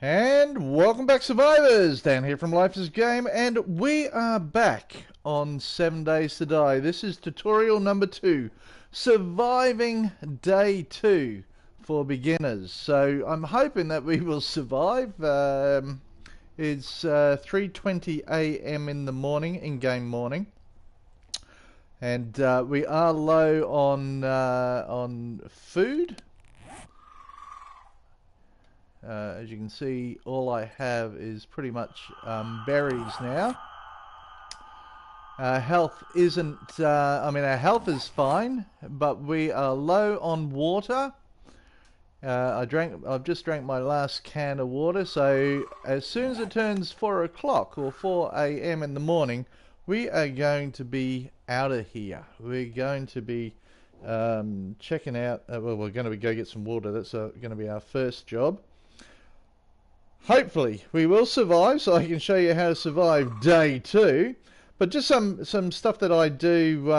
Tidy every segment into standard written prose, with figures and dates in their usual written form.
And welcome back, survivors. Dan here from Life is a Game, and we are back on 7 Days to Die. This is tutorial number 2, surviving day 2 for beginners. So I'm hoping that we will survive. It's 3:20 a.m. in the morning, in-game morning, and we are low on food. As you can see, all I have is pretty much berries now. Health isn't, I mean, our health is fine, but we are low on water. I've just drank my last can of water, so as soon as it turns 4 o'clock or 4 a.m. in the morning, we are going to be out of here. We're going to be checking out, well, we're going to go get some water. That's going to be our first job. Hopefully we will survive, so I can show you how to survive day 2. But just some stuff that I do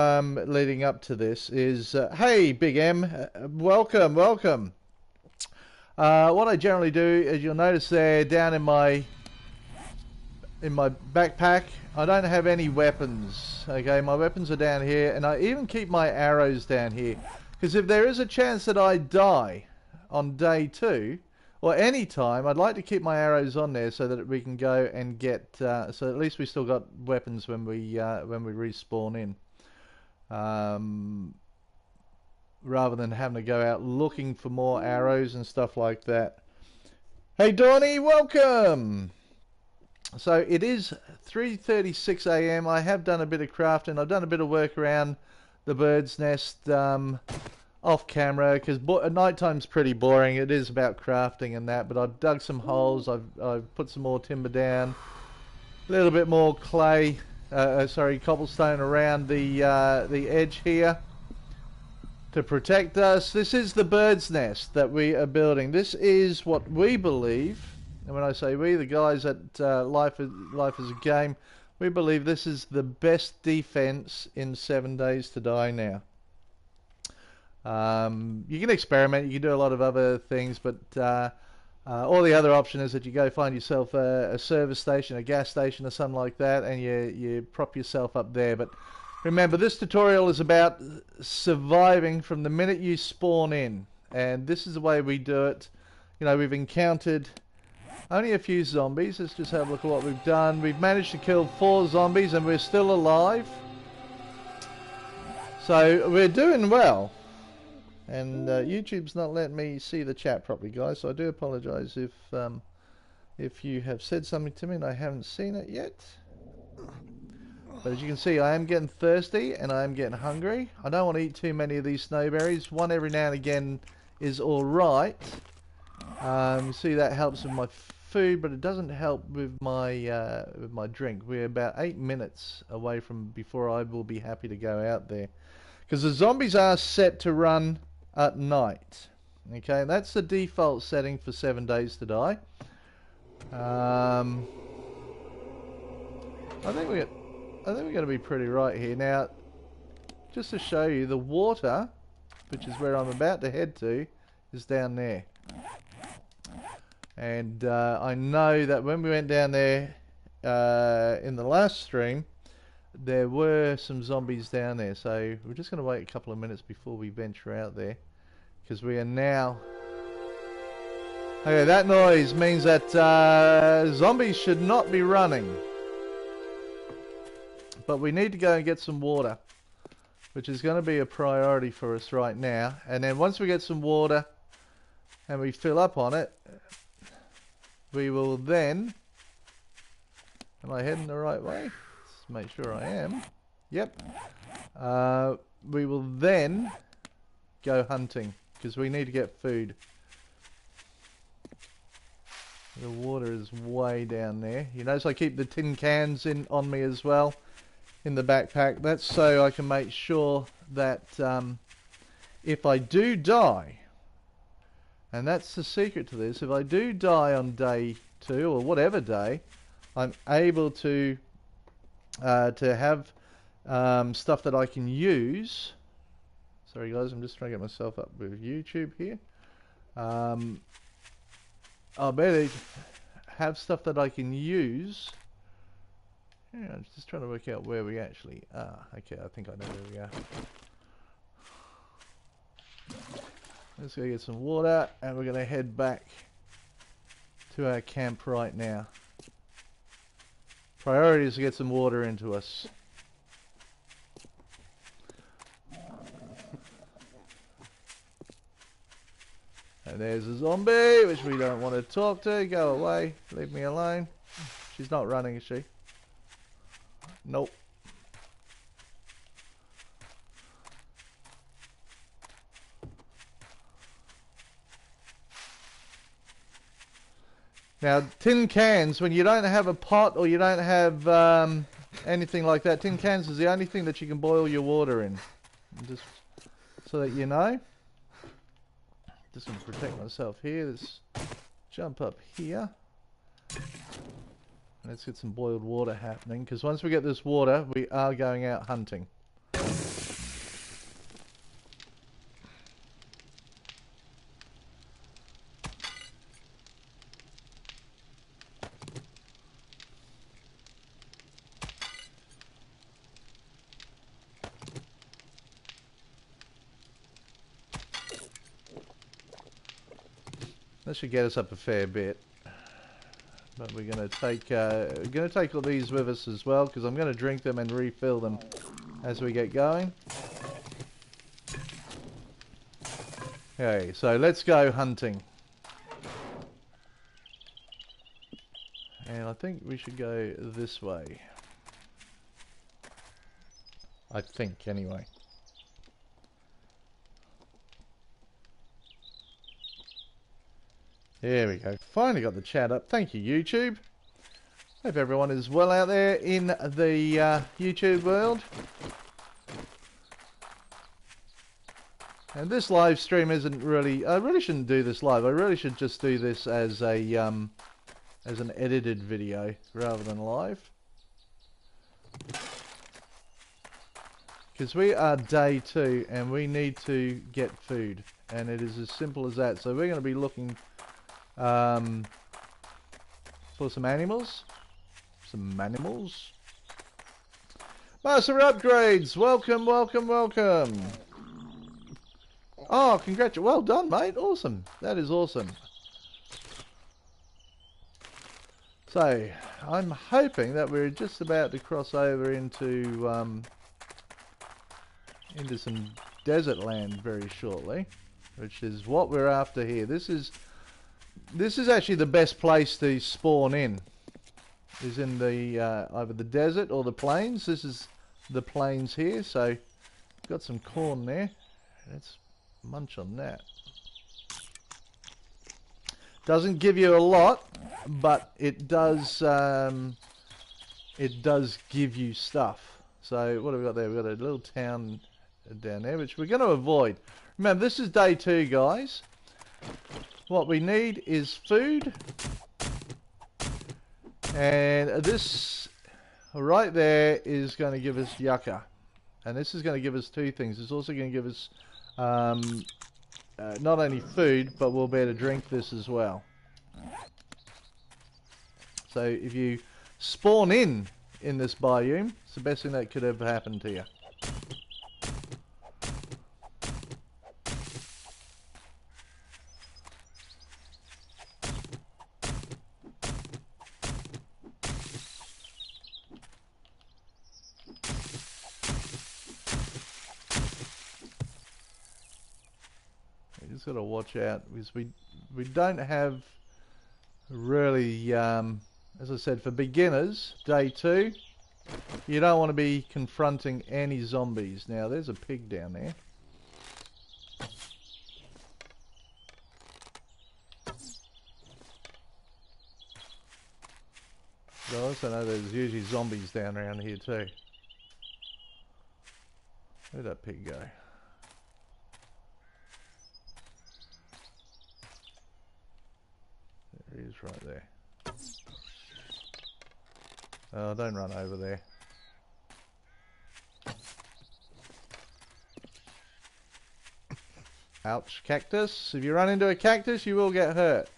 leading up to this is, hey Big M, welcome. What I generally do, as you'll notice there, down in my backpack, I don't have any weapons. Okay, my weapons are down here, and I even keep my arrows down here, because if there is a chance that I die on day 2, or any time, I'd like to keep my arrows on there so that we can go and get, so at least we still got weapons when we respawn in, rather than having to go out looking for more arrows and stuff like that. Hey Donnie, welcome. So it is 3:36 a.m. I have done a bit of crafting. I've done a bit of work around the bird's nest. Off camera, because at night time's pretty boring. It is about crafting and that, but I've dug some holes. I've put some more timber down, a little bit more clay, cobblestone around the edge here to protect us. This is the bird's nest that we are building. This is what we believe, and when I say we, the guys at Life is a Game, we believe this is the best defense in 7 Days to Die now. You can experiment, you can do a lot of other things, but all the other option is that you go find yourself a service station, a gas station or something like that, and you prop yourself up there. But remember, this tutorial is about surviving from the minute you spawn in, and this is the way we do it. You know, we've encountered only a few zombies. Let's just have a look at what we've done. We've managed to kill 4 zombies and we're still alive, so we're doing well. And YouTube's not letting me see the chat properly, guys, so I do apologise if you have said something to me and I haven't seen it yet. But as you can see, I am getting thirsty and I am getting hungry. I don't want to eat too many of these snowberries. One every now and again is alright. See, that helps with my food, but it doesn't help with my drink. We're about 8 minutes away from before I will be happy to go out there, because the zombies are set to run at night. Okay, and that's the default setting for 7 Days to Die. I think we're going to be pretty right here. Now, just to show you, the water, which is where I'm about to head to, is down there. And I know that when we went down there in the last stream, there were some zombies down there, so we're just going to wait a couple of minutes before we venture out there, because we are now... Okay, that noise means that zombies should not be running, but we need to go and get some water, which is going to be a priority for us right now. And then once we get some water and we fill up on it, we will then... Am I heading the right way? Make sure I am. Yep. We will then go hunting, because we need to get food. The water is way down there. You notice I keep the tin cans on me as well in the backpack. That's so I can make sure that if I do die, and that's the secret to this, if I do die on day 2 or whatever day, I'm able to have stuff that I can use. Sorry guys, I'm just trying to get myself up with YouTube here. have stuff that I can use. Yeah, I'm just trying to work out where we actually are. Okay, I think I know where we are. Let's go get some water, and we're going to head back to our camp right now. Priority is to get some water into us. And there's a zombie, which we don't want to talk to. Go away. Leave me alone. She's not running, is she? Nope. Now, tin cans, when you don't have a pot or you don't have anything like that, tin cans is the only thing that you can boil your water in. Just so that you know. Just going to protect myself here. Let's jump up here. Let's get some boiled water happening, because once we get this water, we are going out hunting. That should get us up a fair bit. But we're going to take all these with us as well, because I'm going to drink them and refill them as we get going. Okay, so let's go hunting. And I think we should go this way. I think, anyway. There we go. Finally got the chat up. Thank you, YouTube. Hope everyone is well out there in the YouTube world. And this live stream isn't really... I really shouldn't do this live. I really should just do this as a as an edited video rather than live. Because we are day 2 and we need to get food. And it is as simple as that. So we're going to be looking... for some animals. Master upgrades. Welcome, welcome, welcome. Oh, congratulations. Well done, mate. Awesome. That is awesome. So, I'm hoping that we're just about to cross over into some desert land very shortly, which is what we're after here. This is actually the best place to spawn in, is in the either the desert or the plains. This is the plains here, so got some corn there. Let's munch on that. Doesn't give you a lot, but it does give you stuff. So what have we got there? We've got a little town down there, which we're going to avoid. Remember, this is day 2, guys. What we need is food, and this right there is going to give us yucca, and this is going to give us 2 things. It's also going to give us not only food, but we'll be able to drink this as well. So if you spawn in this biome, it's the best thing that could ever happen to you. Just got to watch out, because we don't have really, as I said, for beginners, day 2, you don't want to be confronting any zombies. Now there's a pig down there. I also know there's usually zombies down around here too. Where'd that pig go? There he is, right there. Oh, don't run over there. Ouch, cactus. If you run into a cactus, you will get hurt.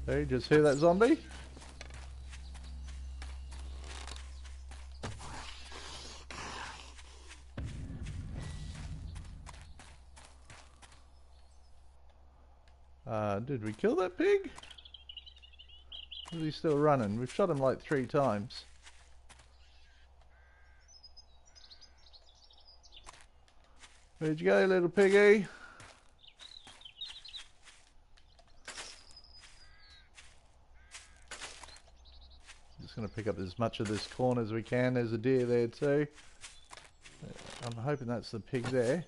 Hey, just hear that zombie? Did we kill that pig? Is he still running? We've shot him like 3 times. Where'd you go, little piggy? Just going to pick up as much of this corn as we can. There's a deer there too. I'm hoping that's the pig there.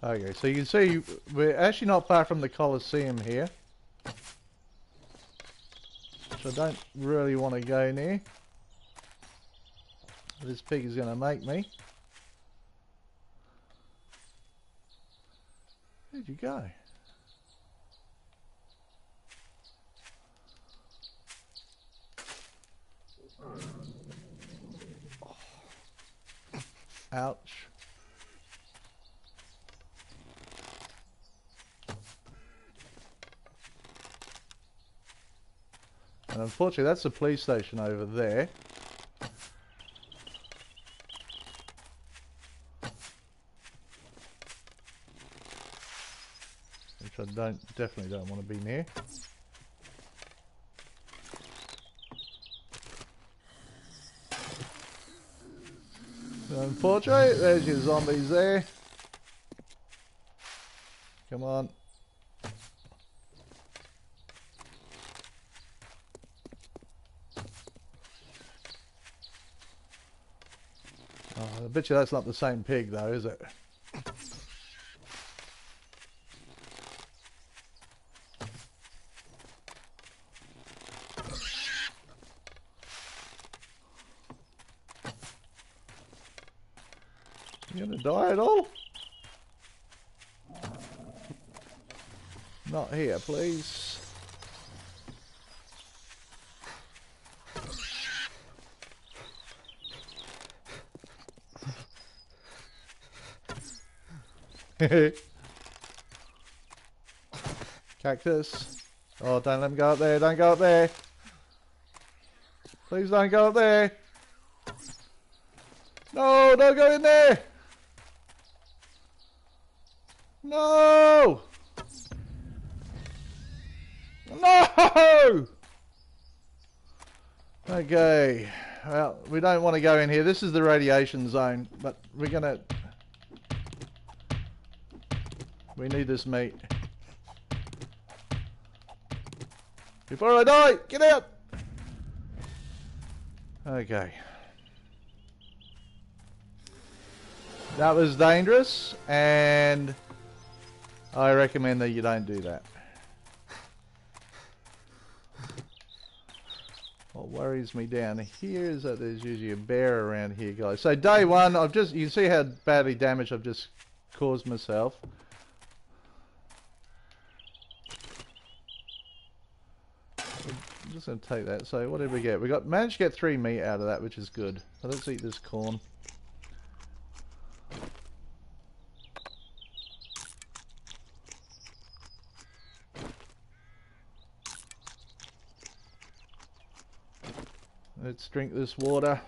Okay, so you can see we're actually not far from the Colosseum here. So I don't really want to go near. This pig is going to make me. Where'd you go? Ouch. And unfortunately that's the police station over there. Which I definitely don't want to be near. Unfortunately, there's your zombies there. Come on. Oh, I bet you that's not the same pig though, is it? You gonna die at all? Not here, please. Cactus. Oh, don't let him go up there. Don't go up there. Please don't go up there. No, don't go in there. No! No! Okay. Well, we don't want to go in here. This is the radiation zone, but we're gonna... We need this meat. Before I die! Get out! Okay. That was dangerous, and I recommend that you don't do that. What worries me down here is that there's usually a bear around here, guys. So day one, you can see how badly damaged I've just caused myself. I'm just going to take that. So what did we get? We managed to get 3 meat out of that, which is good. So let's eat this corn. Let's drink this water.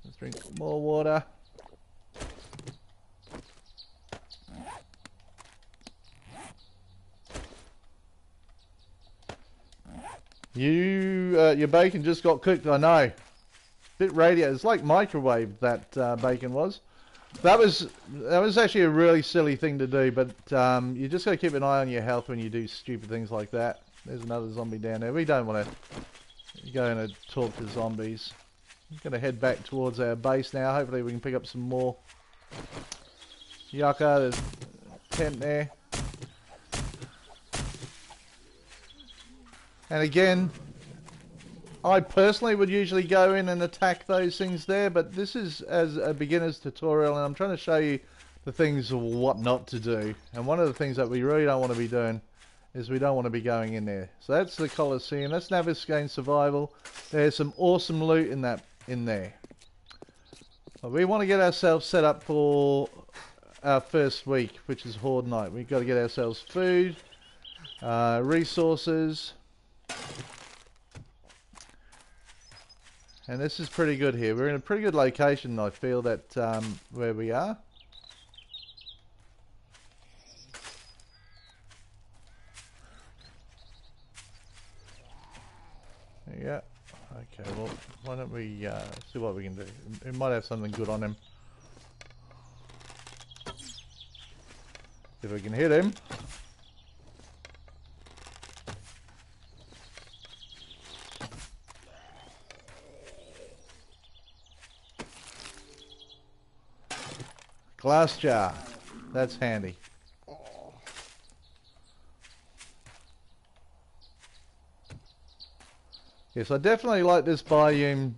Let's drink more water. Your bacon just got cooked, I know. Bit radiated. It's like microwave that bacon was. That was actually a really silly thing to do, but you just got to keep an eye on your health when you do stupid things like that. There's another zombie down there. We don't want to go and talk to zombies. I'm going to head back towards our base now. Hopefully we can pick up some more yucca. There's a tent there. And again, I personally would usually go in and attack those things there, but this is as a beginner's tutorial, and I'm trying to show you the things of what not to do. And one of the things that we really don't want to be doing is we don't want to be going in there. So that's the Colosseum. That's Navigating Survival. There's some awesome loot in there. But we want to get ourselves set up for our first week, which is Horde Night. We've got to get ourselves food, resources. And this is pretty good here. We're in a pretty good location, I feel, that where we are. Yeah. Okay, well, why don't we see what we can do. We might have something good on him. If we can hit him. Glass jar. That's handy. Yes, I definitely like this biome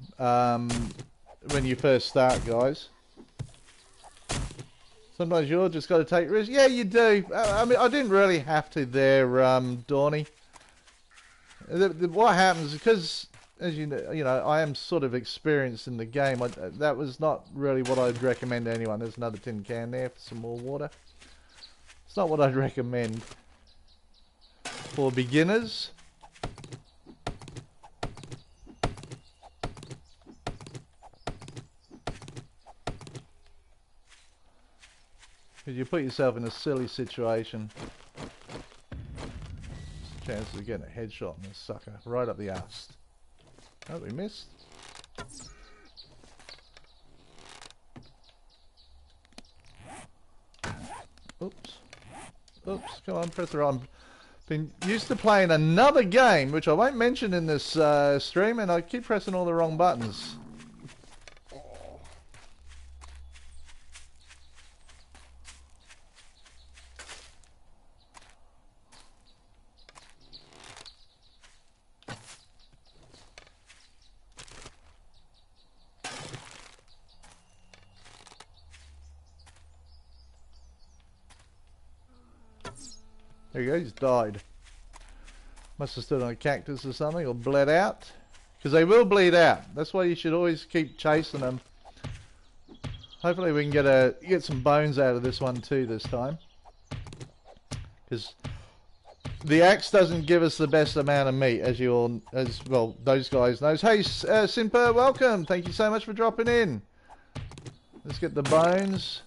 when you first start, guys. Sometimes you've just got to take risks. Yeah, you do. I mean, I didn't really have to there, Dawny. What happens is because, as you know, I am sort of experienced in the game. That was not really what I'd recommend to anyone. There's another tin can there for some more water. It's not what I'd recommend for beginners. Because you put yourself in a silly situation. Chances of getting a headshot on this sucker right up the arse. Oh, we missed. Oops. Oops, come on, press the right. Been used to playing another game, which I won't mention in this stream, and I keep pressing all the wrong buttons. There you go, he's died. Must have stood on a cactus or something, or bled out. Because they will bleed out. That's why you should always keep chasing them. Hopefully we can get some bones out of this one too this time. Because the axe doesn't give us the best amount of meat, as you all, well, those guys knows. Hey, Simper, welcome. Thank you so much for dropping in. Let's get the bones.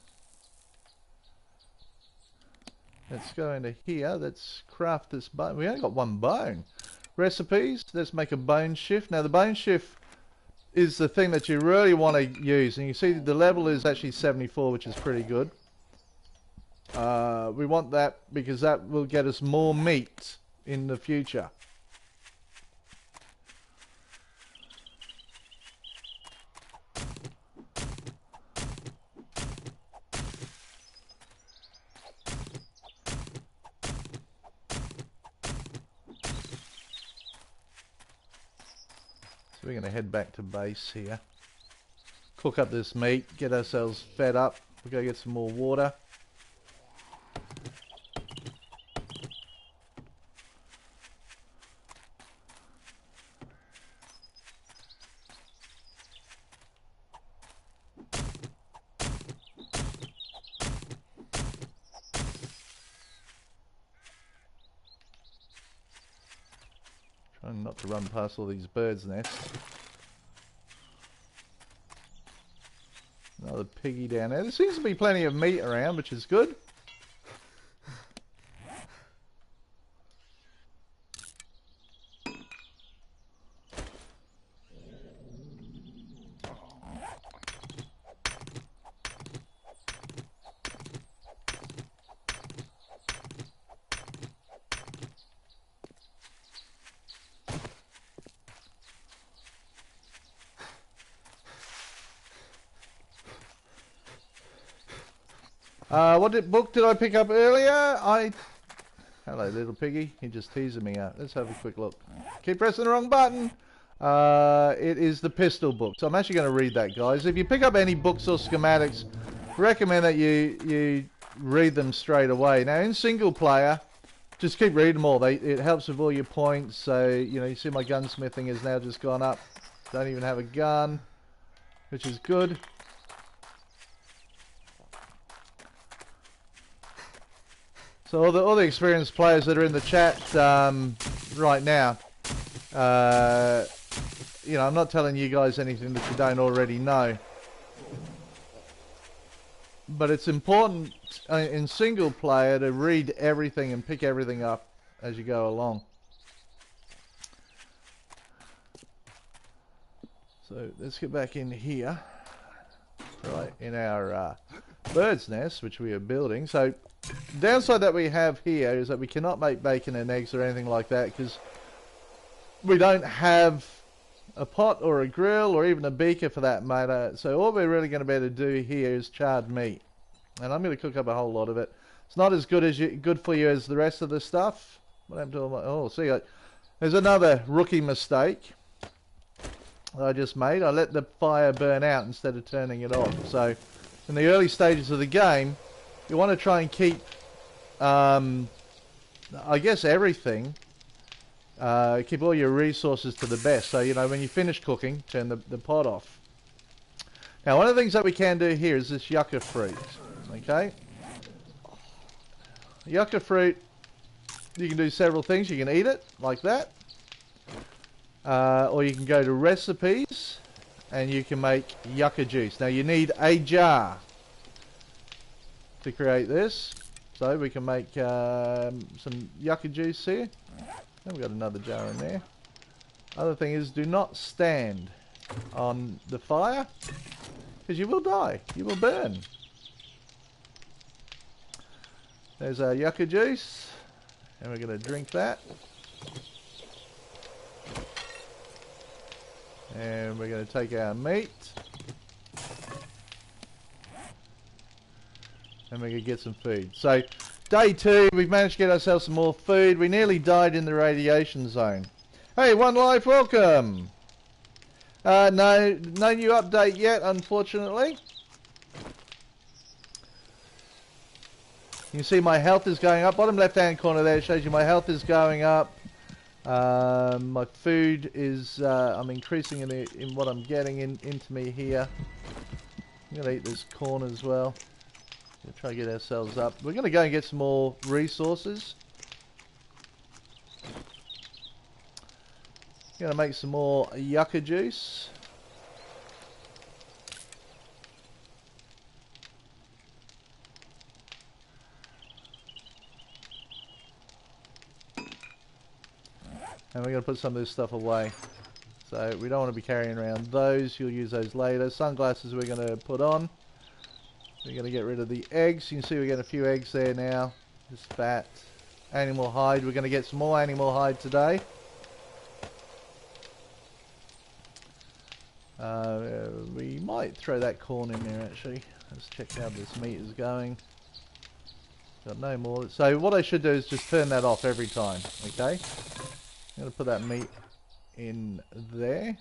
Let's go into here. Let's craft this bone. We only got one bone. Recipes. Let's make a bone shift. Now the bone shift is the thing that you really want to use. And you see the level is actually 74, which is pretty good. We want that because that will get us more meat in the future. So we're going to head back to base here. Cook up this meat, get ourselves fed up. We'll go get some more water. Trying not to run past all these birds' nests. Another piggy down there. There seems to be plenty of meat around, which is good. What book did I pick up earlier? Hello, little piggy. You're just teasing me out. Let's have a quick look. Keep pressing the wrong button. It is the pistol book. So I'm actually going to read that, guys. If you pick up any books or schematics, recommend that you read them straight away. Now, in single player, just keep reading them all. It helps with all your points. So, you see my gunsmithing has now just gone up. Don't even have a gun, which is good. So all the experienced players that are in the chat right now, you know, I'm not telling you guys anything that you don't already know. But it's important in single player to read everything and pick everything up as you go along. So let's get back in here, right, in our bird's nest, which we are building. So the downside that we have here is that we cannot make bacon and eggs or anything like that because we don't have a pot or a grill or even a beaker for that matter. So all we're really going to be able to do here is charred meat, and I'm going to cook up a whole lot of it. It's not as good for you as the rest of the stuff. What happened to all my, oh, see, there's another rookie mistake I just made. I let the fire burn out instead of turning it off. So in the early stages of the game, you want to try and keep, I guess, everything. Keep all your resources to the best. So, you know, when you finish cooking, turn the pot off. Now, one of the things that we can do here is this yucca fruit. Okay? Yucca fruit, you can do several things. You can eat it like that. Or you can go to recipes and you can make yucca juice. Now, you need a jar to create this. So, we can make some yucca juice here. And we've got another jar in there. Other thing is, do not stand on the fire because you will die. You will burn. There's our yucca juice, and we're going to drink that. And we're going to take our meat, and we're going to get some food. So day 2, we've managed to get ourselves some more food. We nearly died in the radiation zone. Hey, One Life, welcome. No new update yet, unfortunately. You can see my health is going up. Bottom left-hand corner there shows you my health is going up. My food is, I'm increasing in what I'm getting into me here. I'm going to eat this corn as well. We'll try to get ourselves up. We're going to go and get some more resources. Going to make some more yucca juice. And we're going to put some of this stuff away. So we don't want to be carrying around those. You'll use those later. Sunglasses we're going to put on. We're going to get rid of the eggs. You can see we get a few eggs there now. Just fat. Animal hide. We're going to get some more animal hide today. We might throw that corn in there actually. Let's check how this meat is going. Got no more. So what I should do is just turn that off every time. Okay. I'm going to put that meat in there.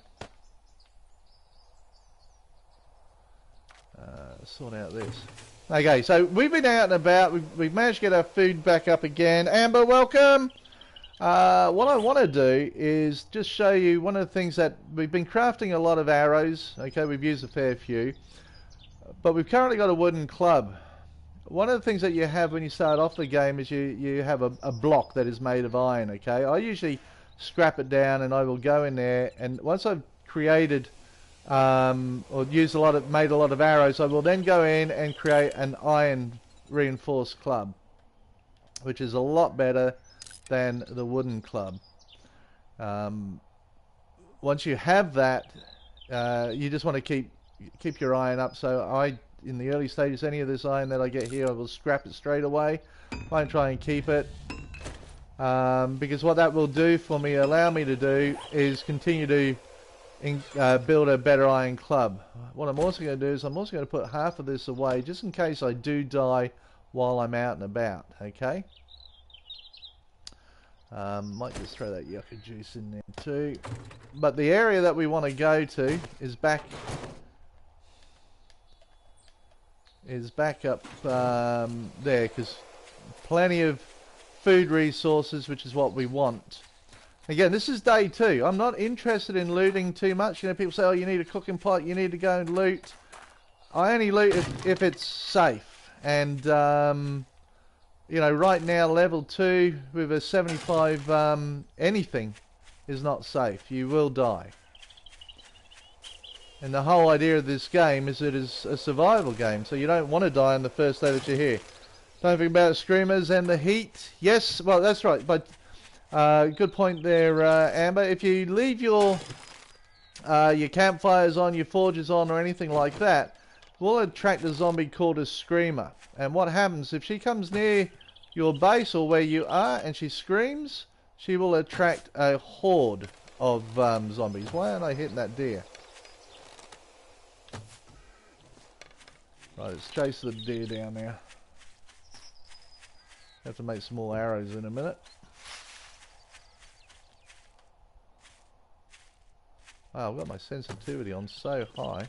Sort out this. Okay, so we've been out and about. We've managed to get our food back up again. Amber, welcome. What I want to do is just show you one of the things that we've been crafting a lot of arrows. Okay, we've used a fair few. But we've currently got a wooden club. One of the things that you have when you start off the game is you have a block that is made of iron. Okay, I usually scrap it down and I will go in there, and once I've created or made a lot of arrows, I will then go in and create an iron reinforced club, which is a lot better than the wooden club. Once you have that, you just want to keep your iron up. So in the early stages, any of this iron that I get here, I will scrap it straight away. Won't try and keep it. Because what that will do for me, allow me to do, is continue to build a better iron club. What I'm also going to do is I'm also going to put half of this away just in case I do die while I'm out and about. Okay. Might just throw that yucca juice in there too. But the area that we want to go to is back up there, because plenty of food resources, which is what we want. Again, this is day 2. I'm not interested in looting too much. You know, people say, oh, you need a cooking pot, you need to go and loot. I only loot if it's safe. And you know, right now level 2 with a 75 anything is not safe. You will die. And the whole idea of this game is it is a survival game, so you don't want to die on the first day that you're here. Don't think about streamers and the heat. Yes, well that's right, but good point there, Amber. If you leave your campfires on, your forges on, or anything like that, will attract a zombie called a screamer. And what happens if she comes near your base or where you are and she screams, she will attract a horde of zombies. Why aren't I hitting that deer? Right, let's chase the deer down there. Have to make some more arrows in a minute. Wow, I've got my sensitivity on so high.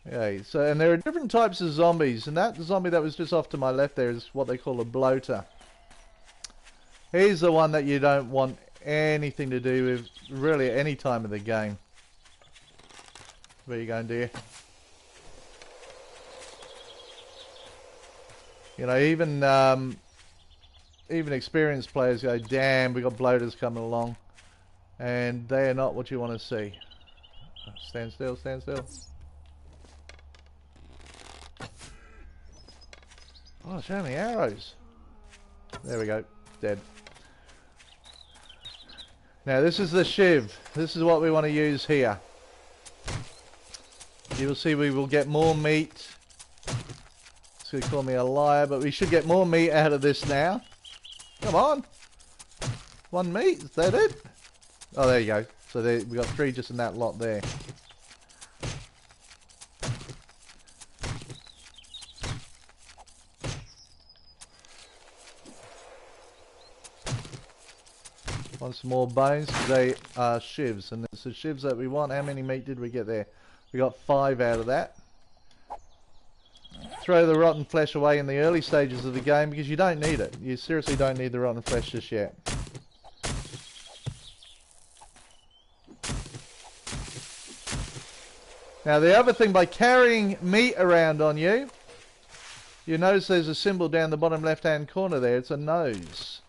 Okay, so, and there are different types of zombies, and that zombie that was just off to my left there is what they call a bloater. He's the one that you don't want anything to do with really at any time of the game. Where you going, dear? You know, even experienced players go, damn, we got bloaters coming along, and they are not what you want to see. Stand still, stand still. Oh, so many arrows. There we go. Dead. Now this is the shiv. This is what we want to use here. You will see we will get more meat. It's going to call me a liar, but we should get more meat out of this now. Come on. One meat. Is that it? Oh, there you go. So there, we got 3 just in that lot there. Want some more bones? They are shivs, and it's the shivs that we want. How many meat did we get there? We got 5 out of that. Throw the rotten flesh away in the early stages of the game because you don't need it. You seriously don't need the rotten flesh just yet. Now the other thing, by carrying meat around on you, you notice there's a symbol down the bottom left hand corner there. It's a nose.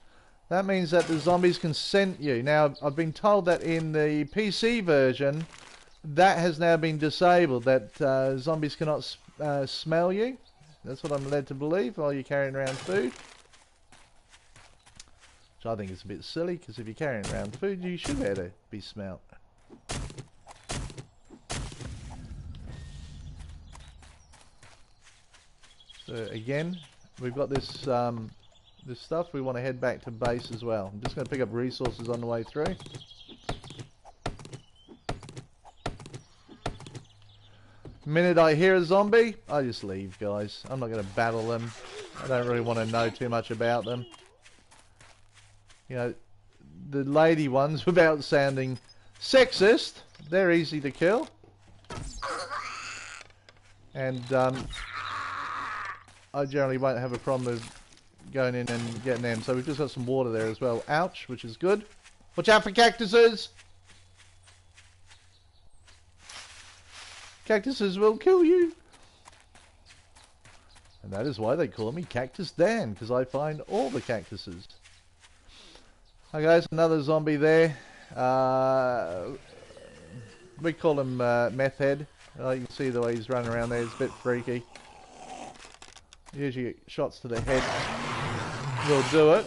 That means that the zombies can scent you. Now, I've been told that in the PC version, that has now been disabled, that zombies cannot smell you. That's what I'm led to believe while you're carrying around food. Which I think is a bit silly, because if you're carrying around food, you should be able to be smelt. So again, we've got this this stuff. We want to head back to base as well. I'm just going to pick up resources on the way through. The minute I hear a zombie, I just leave, guys. I'm not going to battle them. I don't really want to know too much about them. You know, the lady ones, without sounding sexist, they're easy to kill. And I generally won't have a problem with going in and getting them. So we've just got some water there as well. Ouch, which is good. Watch out for cactuses! Cactuses will kill you! And that is why they call me Cactus Dan, because I find all the cactuses. Okay, guys, another zombie there. We call him Meth Head. You can see the way he's running around there. It's a bit freaky. Usually shots to the head will do it.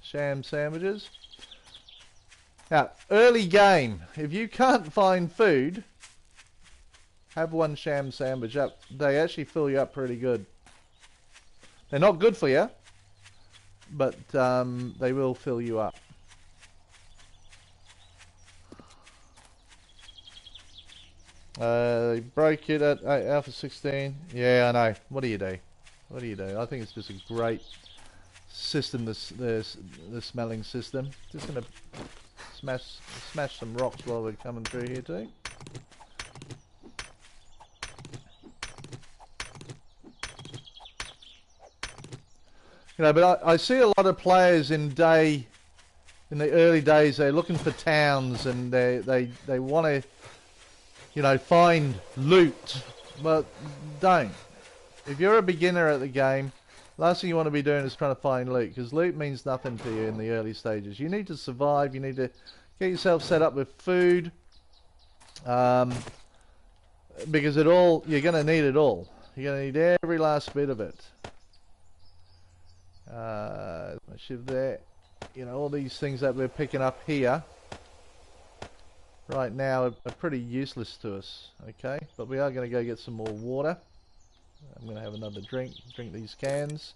Sham sandwiches. Now, early game. If you can't find food, have one sham sandwich up. They actually fill you up pretty good. They're not good for you, but they will fill you up. They broke it at Alpha 16. Yeah, I know. What do you do? What do you do? I think it's just a great system, the smelling system. Just gonna smash some rocks while we're coming through here too. You know, but I see a lot of players in the early days, they're looking for towns and they want to, you know, find loot. But don't. If you're a beginner at the game, last thing you want to be doing is trying to find loot, because loot means nothing to you in the early stages. You need to survive. You need to get yourself set up with food, because you're going to need it all. You're going to need every last bit of it. Shiv there. You know, all these things that we're picking up here right now are pretty useless to us. Okay, but we are going to go get some more water. I'm going to have another drink these cans.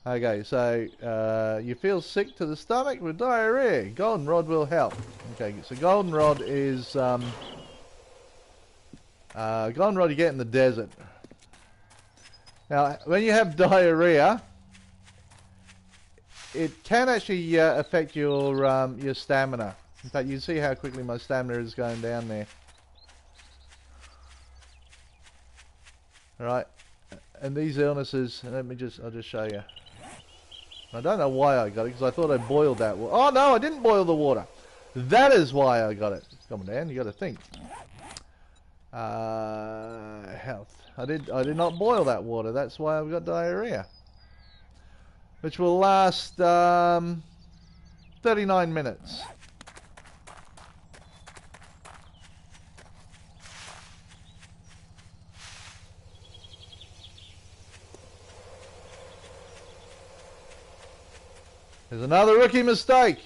Okay, so you feel sick to the stomach with diarrhea. Goldenrod will help. Okay, so goldenrod is goldenrod you get in the desert. Now, when you have diarrhea, it can actually affect your stamina. In fact, you can see how quickly my stamina is going down there. All right, and these illnesses. I'll just show you. I don't know why I got it, because I thought I boiled that water. Oh no, I didn't boil the water. That is why I got it. Come on, Dan, you got to think. Health. I did not boil that water. That's why I've got diarrhea, which will last 39 minutes. There's another rookie mistake.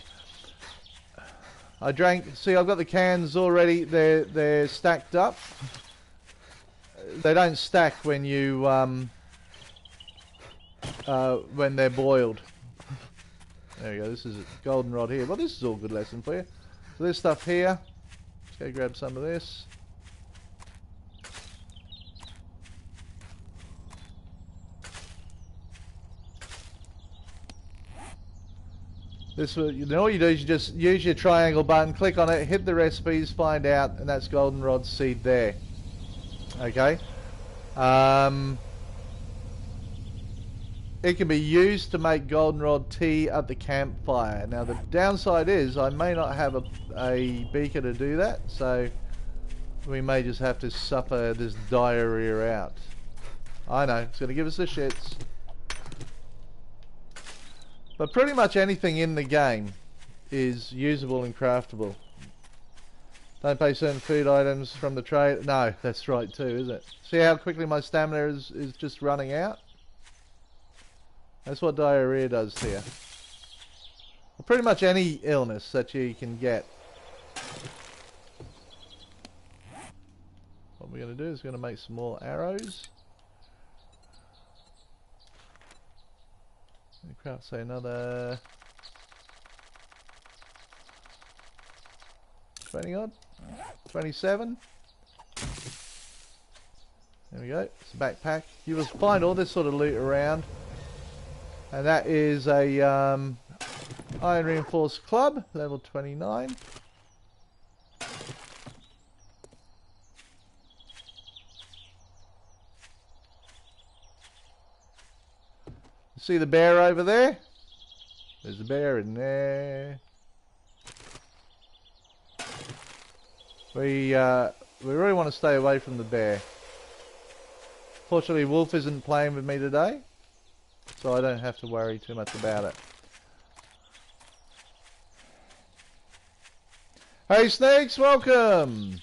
I drank. See, I've got the cans already. They're stacked up. They don't stack when you when they're boiled. There we go. This is goldenrod here. Well, this is all good lesson for you. So there's stuff here. Let's go grab some of this. This will, all you do is you just use your triangle button, click on it, hit the recipes, find out, and that's goldenrod seed there. Okay. It can be used to make goldenrod tea at the campfire. Now the downside is I may not have a beaker to do that, so we may just have to suffer this diarrhea out. I know, it's going to give us the shits. But pretty much anything in the game is usable and craftable. Don't pay certain food items from the trade. No, that's right too, is it? See how quickly my stamina is just running out? That's what diarrhea does to you. Well, pretty much any illness that you can get. What we're going to do is we're going to make some more arrows. Craft, say another 20 odd, 27. There we go. It's a backpack. You will find all this sort of loot around, and that is a iron reinforced club, level 29. See the bear over there? There's a bear in there. We really want to stay away from the bear. Fortunately, Wolf isn't playing with me today, so I don't have to worry too much about it. Hey Snakes, welcome!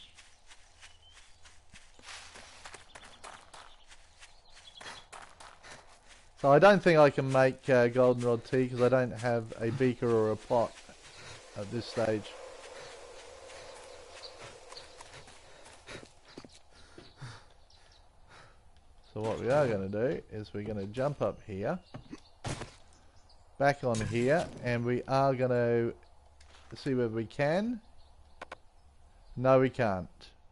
So I don't think I can make goldenrod tea because I don't have a beaker or a pot at this stage. So what we are going to do is we're going to jump up here, back on here, and we are going to see whether we can. No, we can't.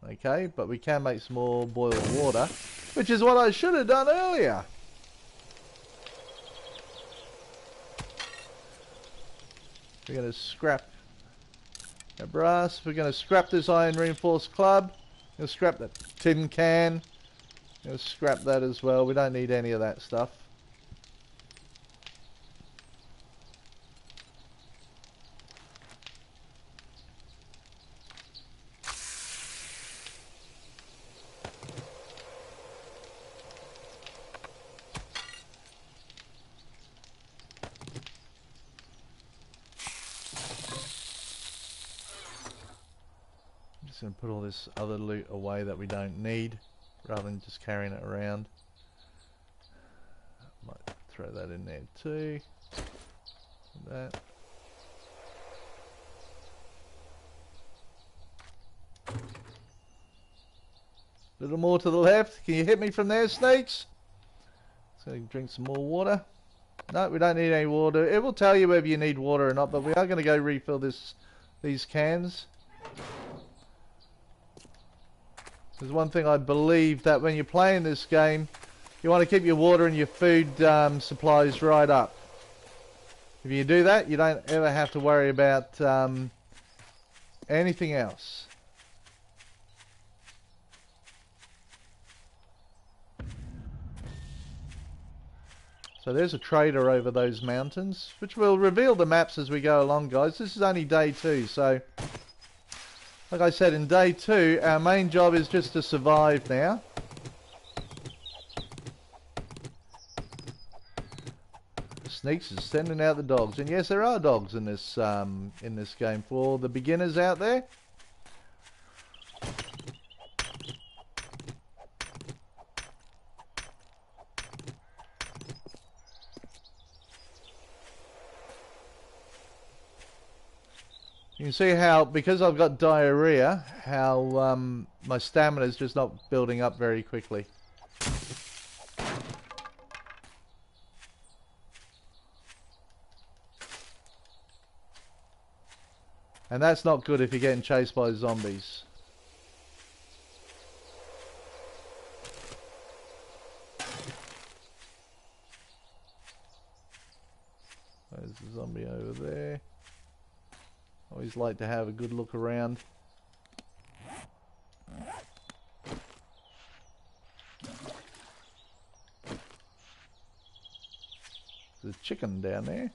Okay, but we can make some more boiled water, which is what I should have done earlier. We're going to scrap Brass. We're going to scrap this iron reinforced club. We'll scrap that tin can. We'll scrap that as well. We don't need any of that stuff. Going to put all this other loot away that we don't need rather than just carrying it around. Might throw that in there too. That. A little more to the left. Can you hit me from there, snakes? So drink some more water. No, we don't need any water. It will tell you whether you need water or not, but we are going to go refill these cans. There's one thing I believe, that when you're playing this game, you want to keep your water and your food supplies right up. If you do that, you don't ever have to worry about anything else. So there's a trader over those mountains, which will reveal the maps as we go along, guys. This is only day 2, so... Like I said, in day 2, our main job is just to survive now. Sneaks is sending out the dogs, and yes, there are dogs in this game for all the beginners out there. You can see how, because I've got diarrhea, how my stamina is just not building up very quickly. And that's not good if you're getting chased by zombies. There's a zombie over there. Always like to have a good look around. There's a chicken down there.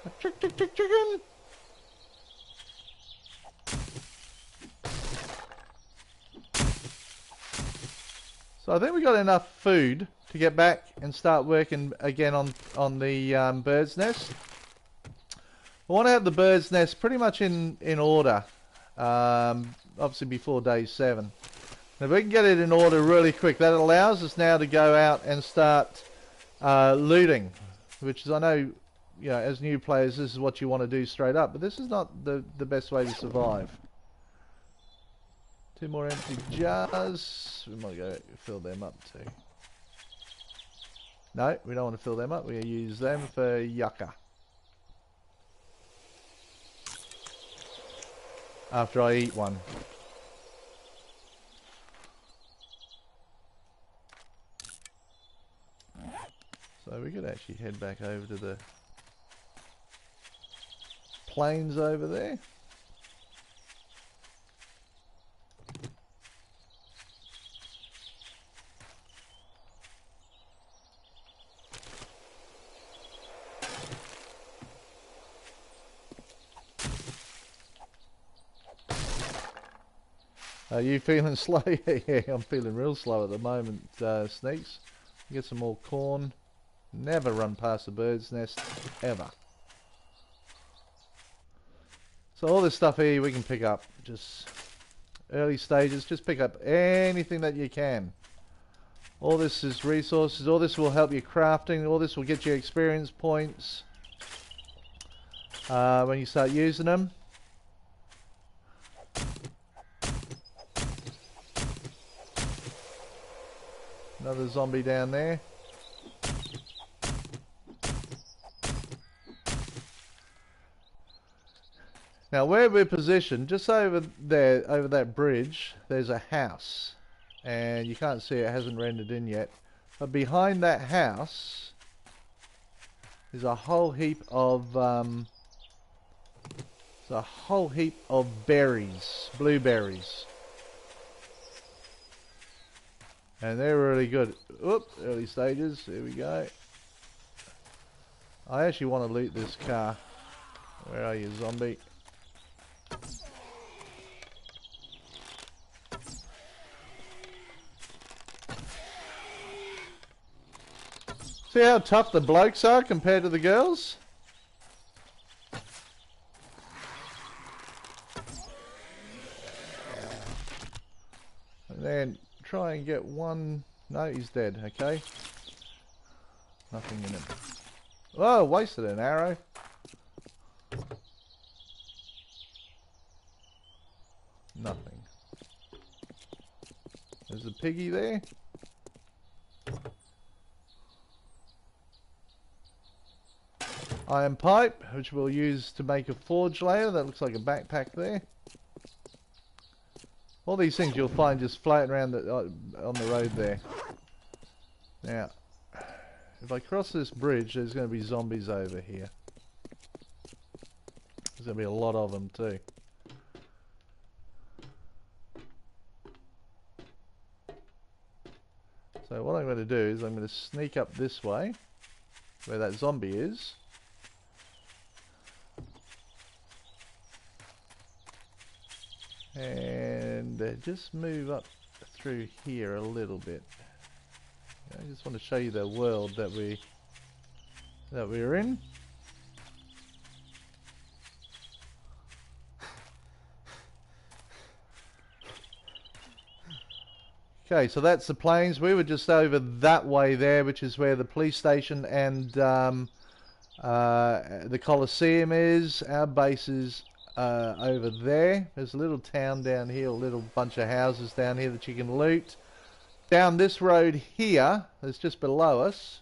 A chicken! So I think we got enough food to get back and start working again on the bird's nest. I want to have the bird's nest pretty much in order, obviously before day 7. If we can get it in order really quick, that allows us now to go out and start looting, which is, I know, you know, as new players, this is what you want to do straight up, but this is not the best way to survive. 2 more empty jars. We might go fill them up too. No, we don't want to fill them up. We use them for yucca. After I eat one. So we could actually head back over to the plains over there. Are you feeling slow? Yeah, I'm feeling real slow at the moment, Sneaks. Get some more corn. Never run past a bird's nest, ever. So all this stuff here we can pick up. Just early stages, just pick up anything that you can. All this is resources. All this will help you crafting. All this will get you experience points when you start using them. Another zombie down there. Now where we're positioned, just over there, over that bridge, there's a house. And you can't see it, hasn't rendered in yet. But behind that house is a whole heap of a whole heap of berries, blueberries. And they're really good. Oop, early stages, here we go. I actually want to loot this car. Where are you, zombie? See how tough the blokes are compared to the girls? And then try and get one... No, he's dead, okay. Nothing in him. Oh, wasted an arrow. Nothing. There's a piggy there. Iron pipe, which we'll use to make a forge later. That looks like a backpack there. All these things you'll find just floating around on the road there. Now, if I cross this bridge, there's going to be zombies over here. There's going to be a lot of them too. So what I'm going to do is I'm going to sneak up this way, where that zombie is. And just move up through here a little bit. I just want to show you the world that we're in. Okay, so that's the plains. We were just over that way there, which is where the police station and the Coliseum is. Our base is over there. There's a little town down here, a little bunch of houses down here that you can loot. Down this road here, that's just below us.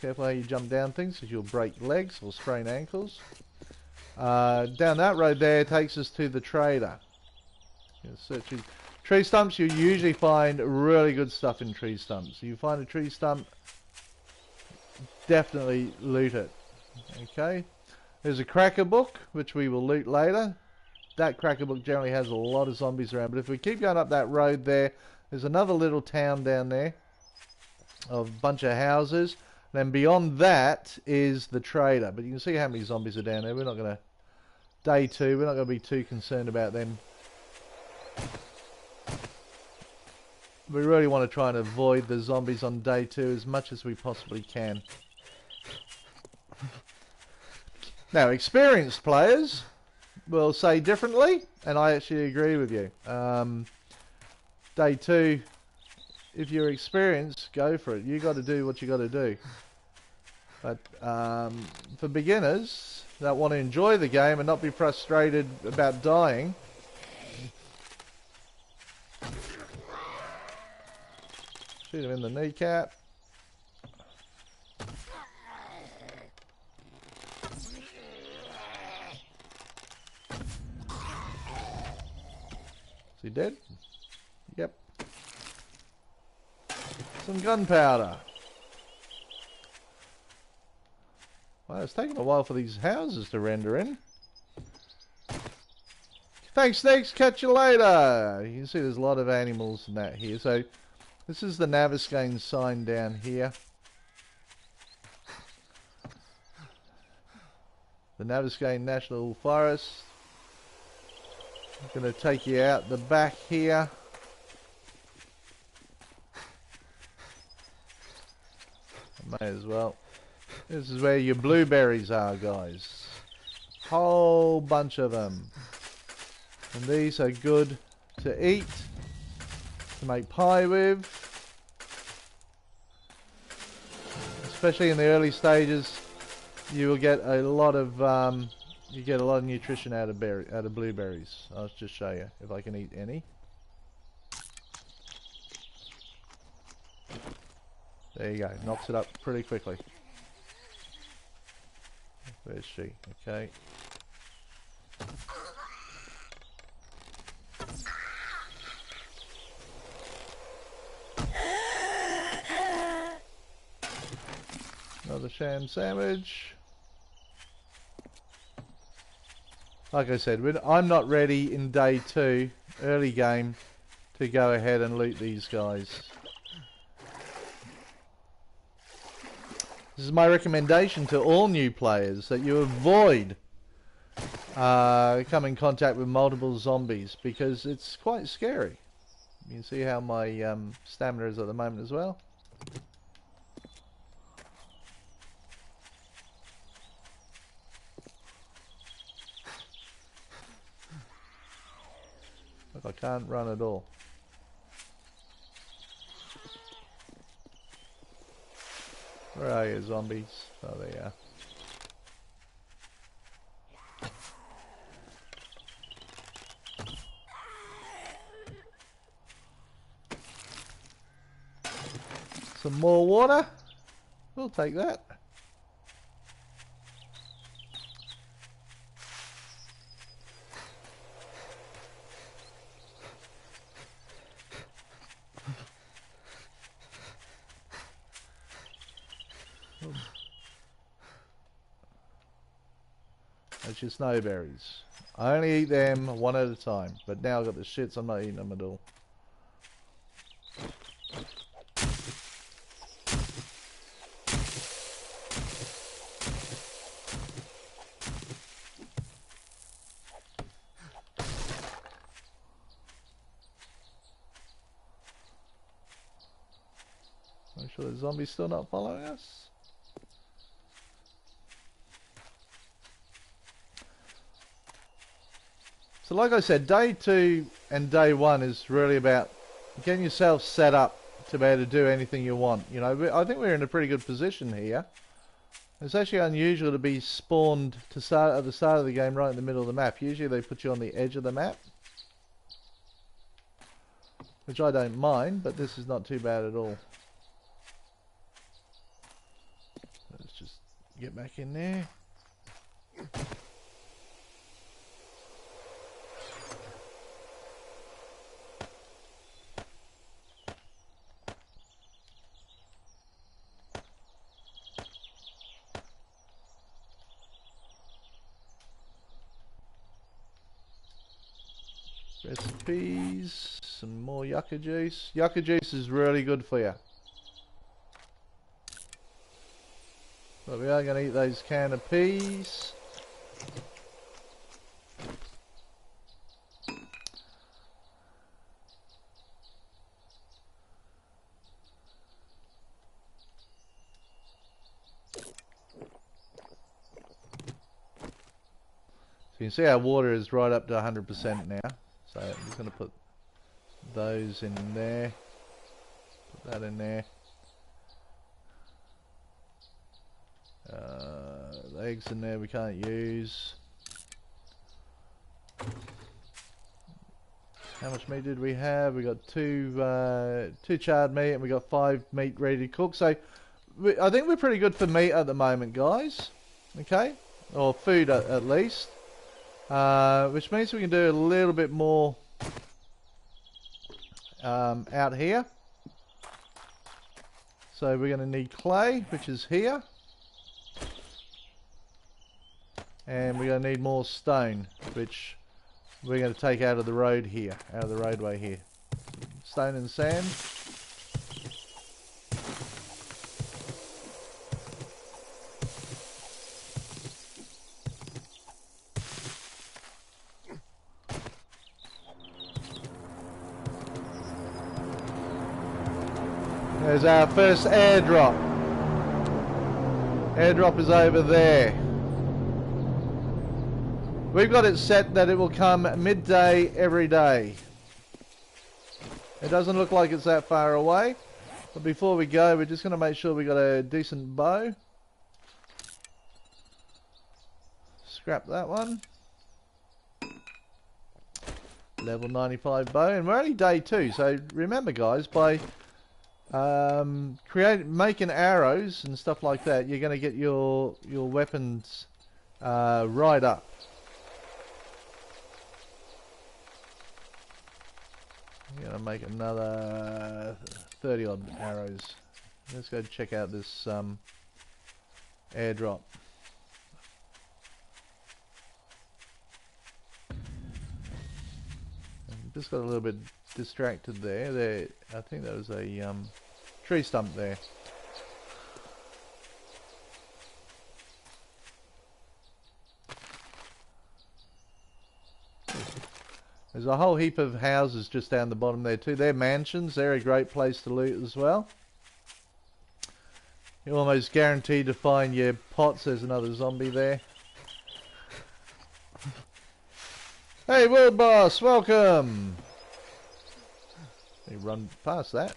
Careful how you jump down things, because you'll break legs or sprain ankles. Down that road there takes us to the trader. Searching tree stumps, you usually find really good stuff in tree stumps. You find a tree stump, definitely loot it. Okay. There's a cracker book, which we will loot later. That cracker book generally has a lot of zombies around, but if we keep going up that road there, there's another little town down there of a bunch of houses. Then beyond that is the trader, but you can see how many zombies are down there. We're not going to... Day 2, we're not going to be too concerned about them. We really want to try and avoid the zombies on day 2 as much as we possibly can. Now, experienced players will say differently, and I actually agree with you. Day 2, if you're experienced, go for it. You got to do what you got to do. But for beginners that want to enjoy the game and not be frustrated about dying, shoot him in the kneecap. Is he dead? Yep. Some gunpowder. Well, it's taken a while for these houses to render in. Thanks, snakes. Catch you later. You can see there's a lot of animals in that here. So this is the Naviskane sign down here. The Naviskane National Forest. I'm going to take you out the back here. I may as well. This is where your blueberries are, guys. Whole bunch of them. And these are good to eat, to make pie with. Especially in the early stages, you will get a lot of nutrition out of blueberries. I'll just show you if I can eat any. There you go. Knocks it up pretty quickly. Where's she? Okay. Another sham sandwich. like I said, I'm not ready in day 2, early game, to go ahead and loot these guys. This is my recommendation to all new players, that you avoid come in contact with multiple zombies, because it's quite scary. You can see how my stamina is at the moment as well. Look, I can't run at all. Where are you, zombies? Oh, there you are. Some more water? We'll take that. That's your snowberries. I only eat them one at a time, but now I've got the shits, I'm not eating them at all. Make sure the zombie's still not following us. So like I said, day 2 and day 1 is really about getting yourself set up to be able to do anything you want. You know, I think we're in a pretty good position here. It's actually unusual to be spawned to start at the start of the game right in the middle of the map. Usually they put you on the edge of the map, which I don't mind, but this is not too bad at all. Let's just get back in there. Recipes, some more yucca juice. Yucca juice is really good for you. But we are going to eat those can of peas. So you can see our water is right up to 100% now. So I'm just going to put those in there. Put that in there. The eggs in there we can't use. How much meat did we have? We got two charred meat, and we got 5 meat ready to cook. So I think we're pretty good for meat at the moment, guys. Okay, or food at least. Which means we can do a little bit more out here. So we're going to need clay, which is here. And we're going to need more stone, which we're going to take out of the road here, out of the roadway here. Stone and sand. There's our first airdrop. Airdrop is over there. We've got it set that it will come midday every day. It doesn't look like it's that far away. But before we go, we're just going to make sure we got a decent bow. Scrap that one. Level 95 bow. And we're only day 2. So remember, guys, by making arrows and stuff like that, you're going to get your weapons right up. I'm going to make another 30 odd arrows. Let's go check out this airdrop. just got a little bit distracted there. There, I think there was a tree stump there. There's a whole heap of houses just down the bottom there too. They're mansions. They're a great place to loot as well. You're almost guaranteed to find your pots. There's another zombie there. Hey, World Boss, welcome! Let me run past that.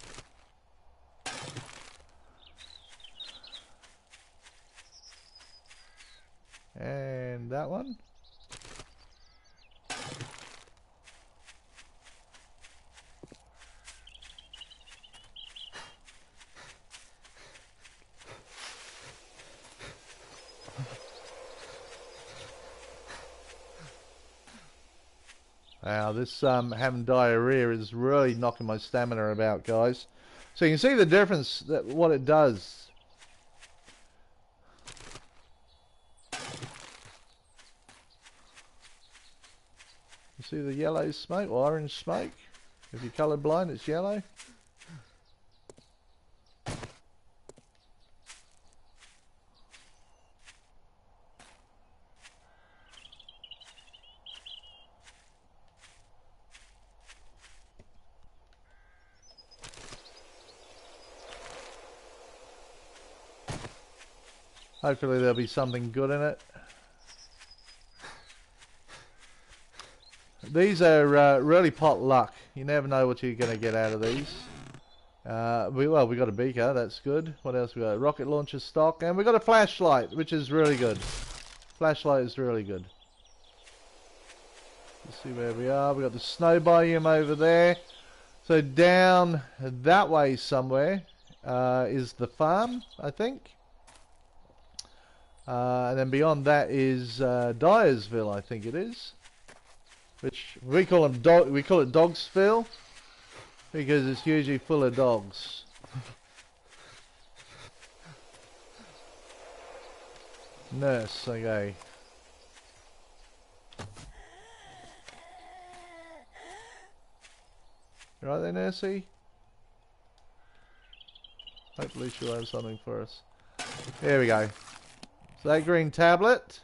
And that one. Wow, this having diarrhea is really knocking my stamina about, guys. So you can see the difference, that what it does. You see the yellow smoke or orange smoke? If you're colourblind, it's yellow. Hopefully there'll be something good in it. These are really pot luck. You never know what you're going to get out of these. Well, we got a beaker, that's good. What else we got? Rocket launcher stock, and we got a flashlight, which is really good. Flashlight is really good. Let's see where we are. We got the snow biome over there. So down that way somewhere is the farm, I think. And then beyond that is Dyersville, I think it is, which we call them we call it Dogsville because it's usually full of dogs. Nurse, okay. You right there, Nursey? Hopefully she'll have something for us. There we go. So that green tablet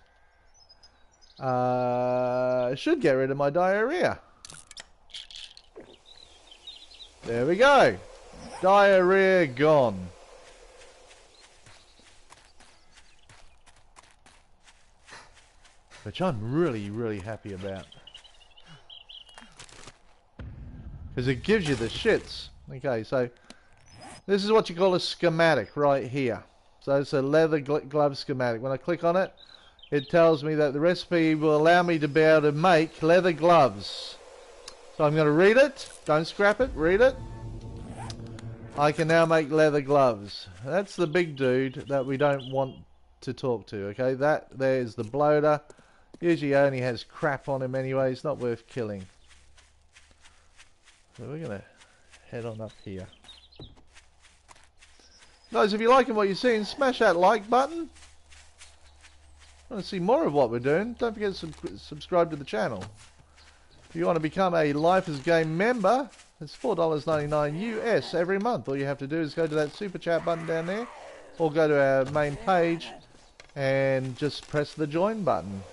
should get rid of my diarrhea. There we go. Diarrhea gone. Which I'm really, really happy about. Because it gives you the shits. Okay, so this is what you call a schematic right here. So it's a leather glove schematic. When I click on it, it tells me that the recipe will allow me to be able to make leather gloves. So I'm going to read it. Don't scrap it. Read it. I can now make leather gloves. That's the big dude that we don't want to talk to. Okay, that there is the bloater. Usually only has crap on him anyway. It's not worth killing. So we're going to head on up here. Guys, if you're liking what you're seeing, smash that like button. Want to see more of what we're doing? Don't forget to subscribe to the channel. If you want to become a Life is Game member, it's $4.99 US every month. All you have to do is go to that super chat button down there, or go to our main page and just press the join button.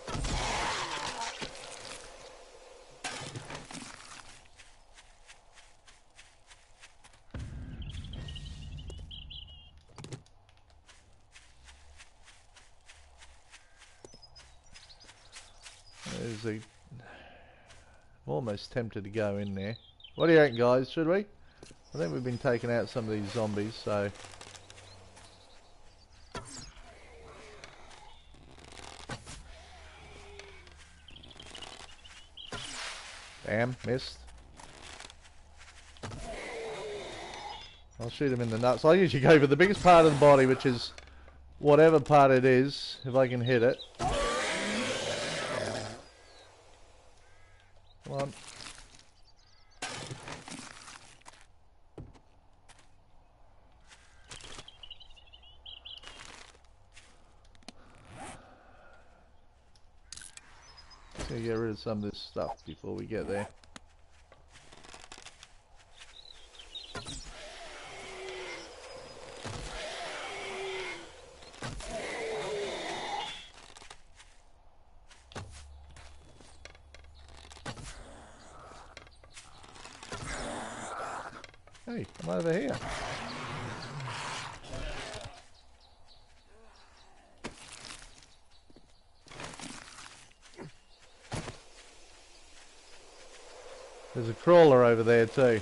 I'm almost tempted to go in there. What do you reckon, guys? Should we? I think we've been taking out some of these zombies, so... Damn, missed. I'll shoot him in the nuts. I usually go for the biggest part of the body, which is whatever part it is, if I can hit it. Come on. Let's get rid of some of this stuff before we get there. Hey, I'm over here. There's a crawler over there too.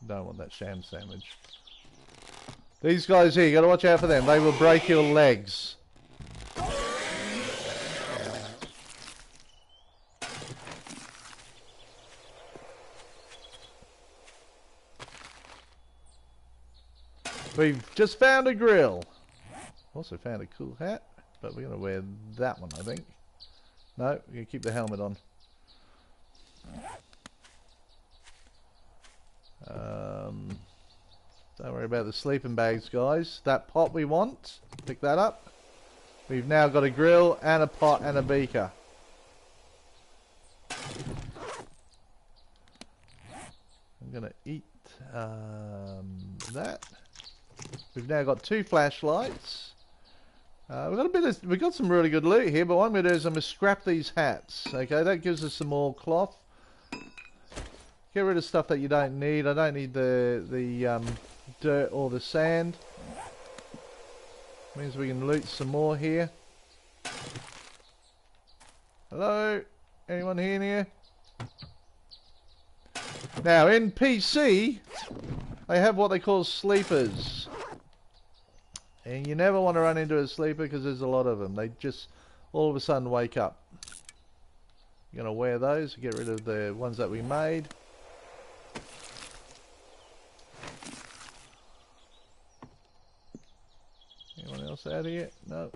Don't want that sham sandwich. These guys here, you gotta watch out for them. They will break your legs. We've just found a grill. Also found a cool hat, but we're going to wear that one, I think. No, we're going to keep the helmet on. Don't worry about the sleeping bags, guys. That pot we want, pick that up. We've now got a grill and a pot and a beaker. I'm going to eat that. We've now got 2 flashlights. We've got some really good loot here, but what I'm going to do is I'm going to scrap these hats. Okay, that gives us some more cloth. Get rid of stuff that you don't need. I don't need the dirt or the sand. Means we can loot some more here. Hello? Anyone here near? Now in PC, they have what they call sleepers. And you never want to run into a sleeper because there's a lot of them. They just all of a sudden wake up. You're going to wear those, get rid of the ones that we made. Anyone else out here? No.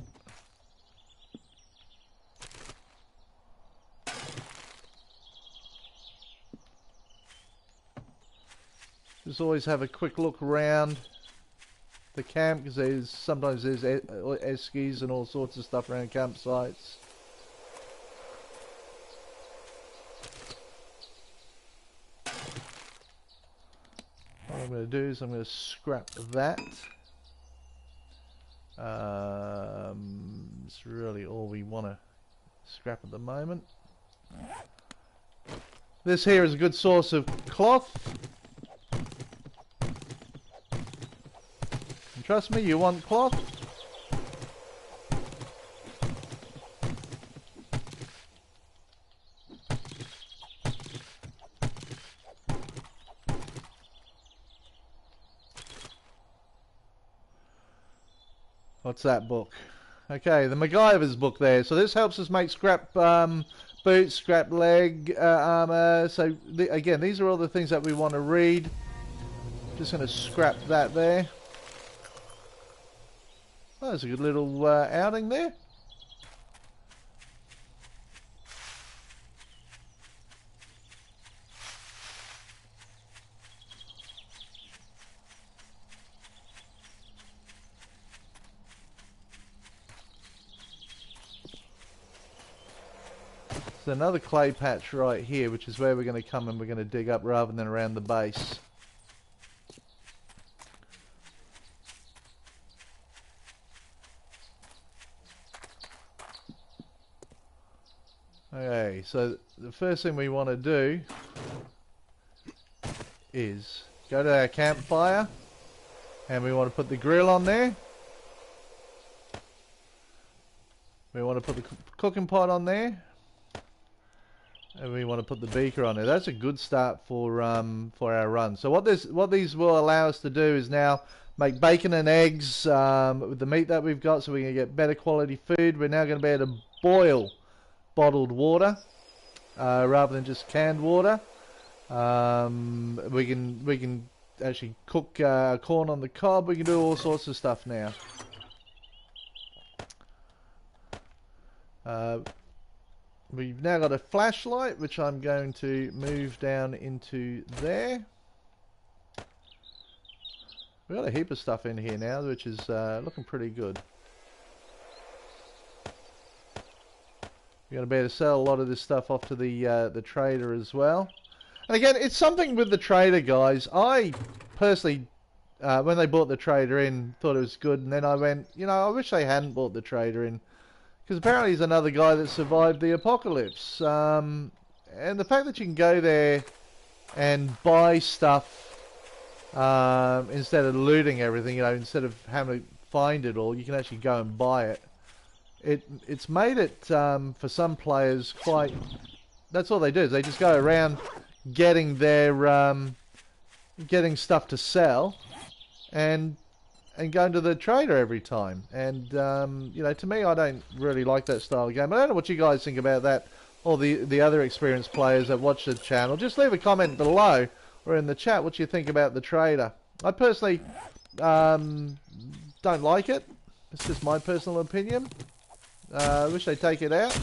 Just always have a quick look around the camp because sometimes there's eskies and all sorts of stuff around campsites. What I'm going to do is I'm going to scrap that. It's really all we want to scrap at the moment. This here is a good source of cloth. And trust me, you want cloth. What's that book? Okay, the MacGyver's book there. So this helps us make scrap boots, scrap leg armor. So again, these are all the things that we want to read. Just going to scrap that there. Oh, there's a good little outing there. There's another clay patch right here, which is where we're going to come and we're going to dig up rather than around the base. Okay, so the first thing we want to do is go to our campfire and we want to put the grill on there. We want to put the cooking pot on there. And we want to put the beaker on there. That's a good start for our run. So what these will allow us to do is now make bacon and eggs with the meat that we've got, so we can get better quality food. We're now going to be able to boil bottled water rather than just canned water. We can actually cook corn on the cob. We can do all sorts of stuff now. We've now got a flashlight, which I'm going to move down into there. We've got a heap of stuff in here now, which is looking pretty good. We're going to be able to sell a lot of this stuff off to the trader as well. And again, it's something with the trader, guys. I personally, when they bought the trader in, thought it was good, and then I went, you know, I wish they hadn't bought the trader in, because apparently he's another guy that survived the apocalypse. And the fact that you can go there and buy stuff instead of looting everything, you know, instead of having to find it all, you can actually go and buy it. It's made it for some players quite. That's all they do, is they just go around getting their getting stuff to sell, and going to the trader every time. And you know, to me, I don't really like that style of game. I don't know what you guys think about that, or the other experienced players that watch the channel. Just leave a comment below or in the chat what you think about the trader. I personally don't like it. It's just my personal opinion. I wish they'd take it out.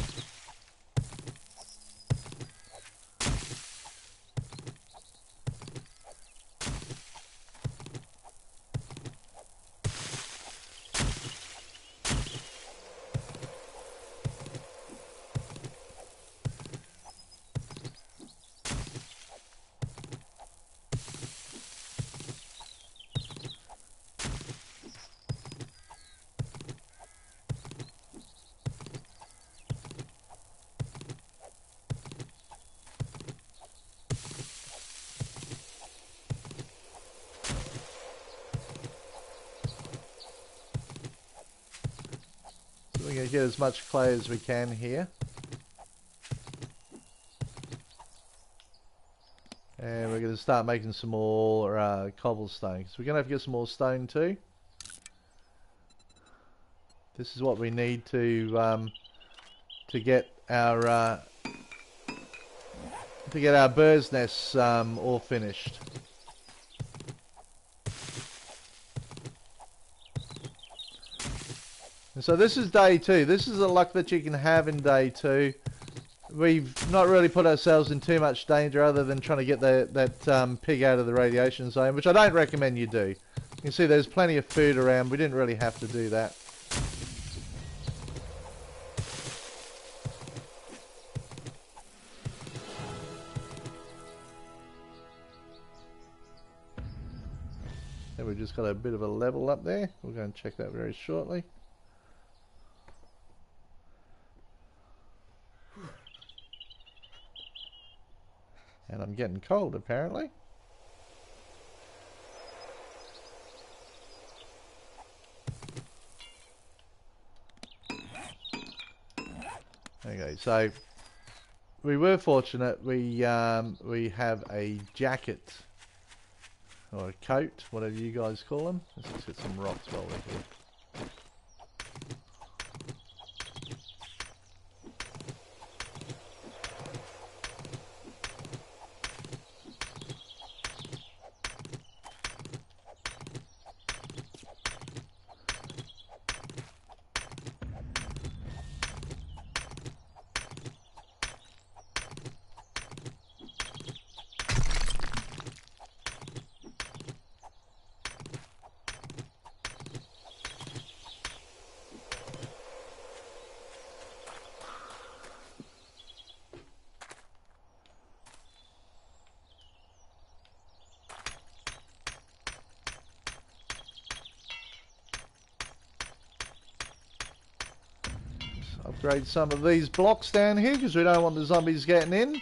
We're going to get as much clay as we can here. And we're going to start making some more cobblestone, because we're going to have to get some more stone too. This is what we need to get our bird's nests all finished. And so this is day 2. This is the luck that you can have in day 2. We've not really put ourselves in too much danger other than trying to get that pig out of the radiation zone, which I don't recommend you do. You can see there's plenty of food around. We didn't really have to do that. And we've just got a bit of a level up there. We'll go and check that very shortly. And I'm getting cold, apparently. Okay, so we were fortunate. We have a jacket or a coat, whatever you guys call them. Let's just get some rocks while we're here. Upgrade some of these blocks down here because we don't want the zombies getting in.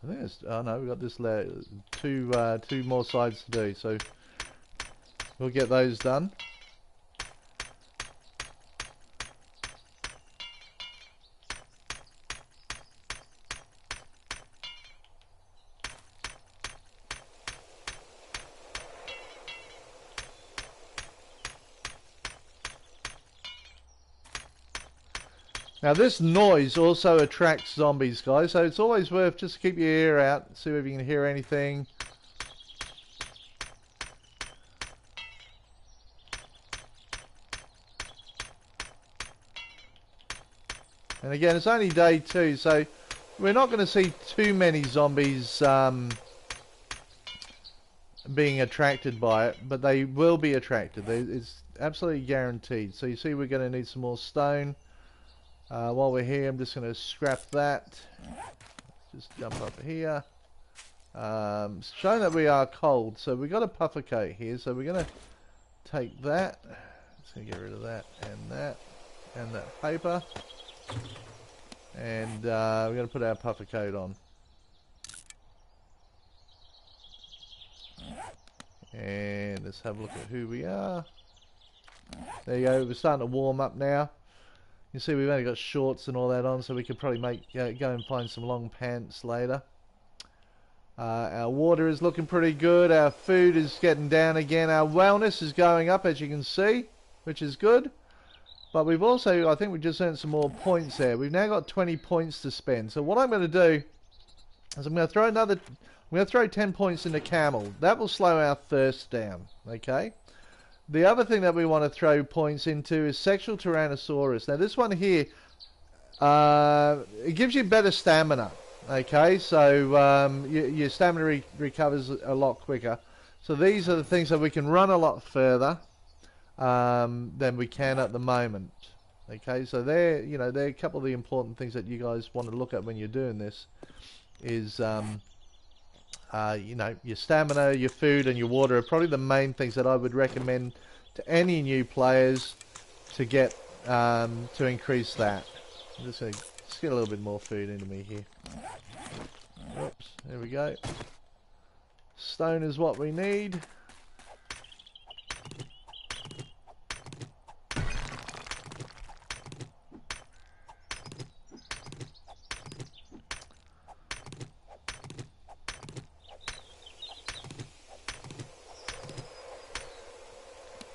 I think it's, oh no, we've got this layer, two more sides to do, so we'll get those done. Now this noise also attracts zombies, guys, so it's always worth just to keep your ear out, see if you can hear anything. And again, it's only day 2, so we're not going to see too many zombies being attracted by it, but they will be attracted. It's absolutely guaranteed. So you see we're going to need some more stone. While we're here, I'm just going to scrap that. Just jump up here. Showing that we are cold, so we've got a puffer coat here, so we're going to take that. Just going to get rid of that and that paper. And we're going to put our puffer coat on. And let's have a look at who we are. There you go, we're starting to warm up now. You see we've only got shorts and all that on, so we could probably go and find some long pants later. Our water is looking pretty good. Our food is getting down again. Our wellness is going up, as you can see, which is good. But we've also, I think we just earned some more points there. We've now got 20 points to spend. So what I'm going to do is I'm going to throw 10 points into camel. That will slow our thirst down, okay? The other thing that we want to throw points into is sexual Tyrannosaurus. Now this one here, it gives you better stamina, okay? So your stamina recovers a lot quicker. So these are the things that we can run a lot further than we can at the moment. Okay, so they're a couple of the important things that you guys want to look at when you're doing this. Is your stamina, your food, and your water are probably the main things that I would recommend to any new players to get to increase that. I'm just going to get a little bit more food into me here. Oops, there we go. Stone is what we need.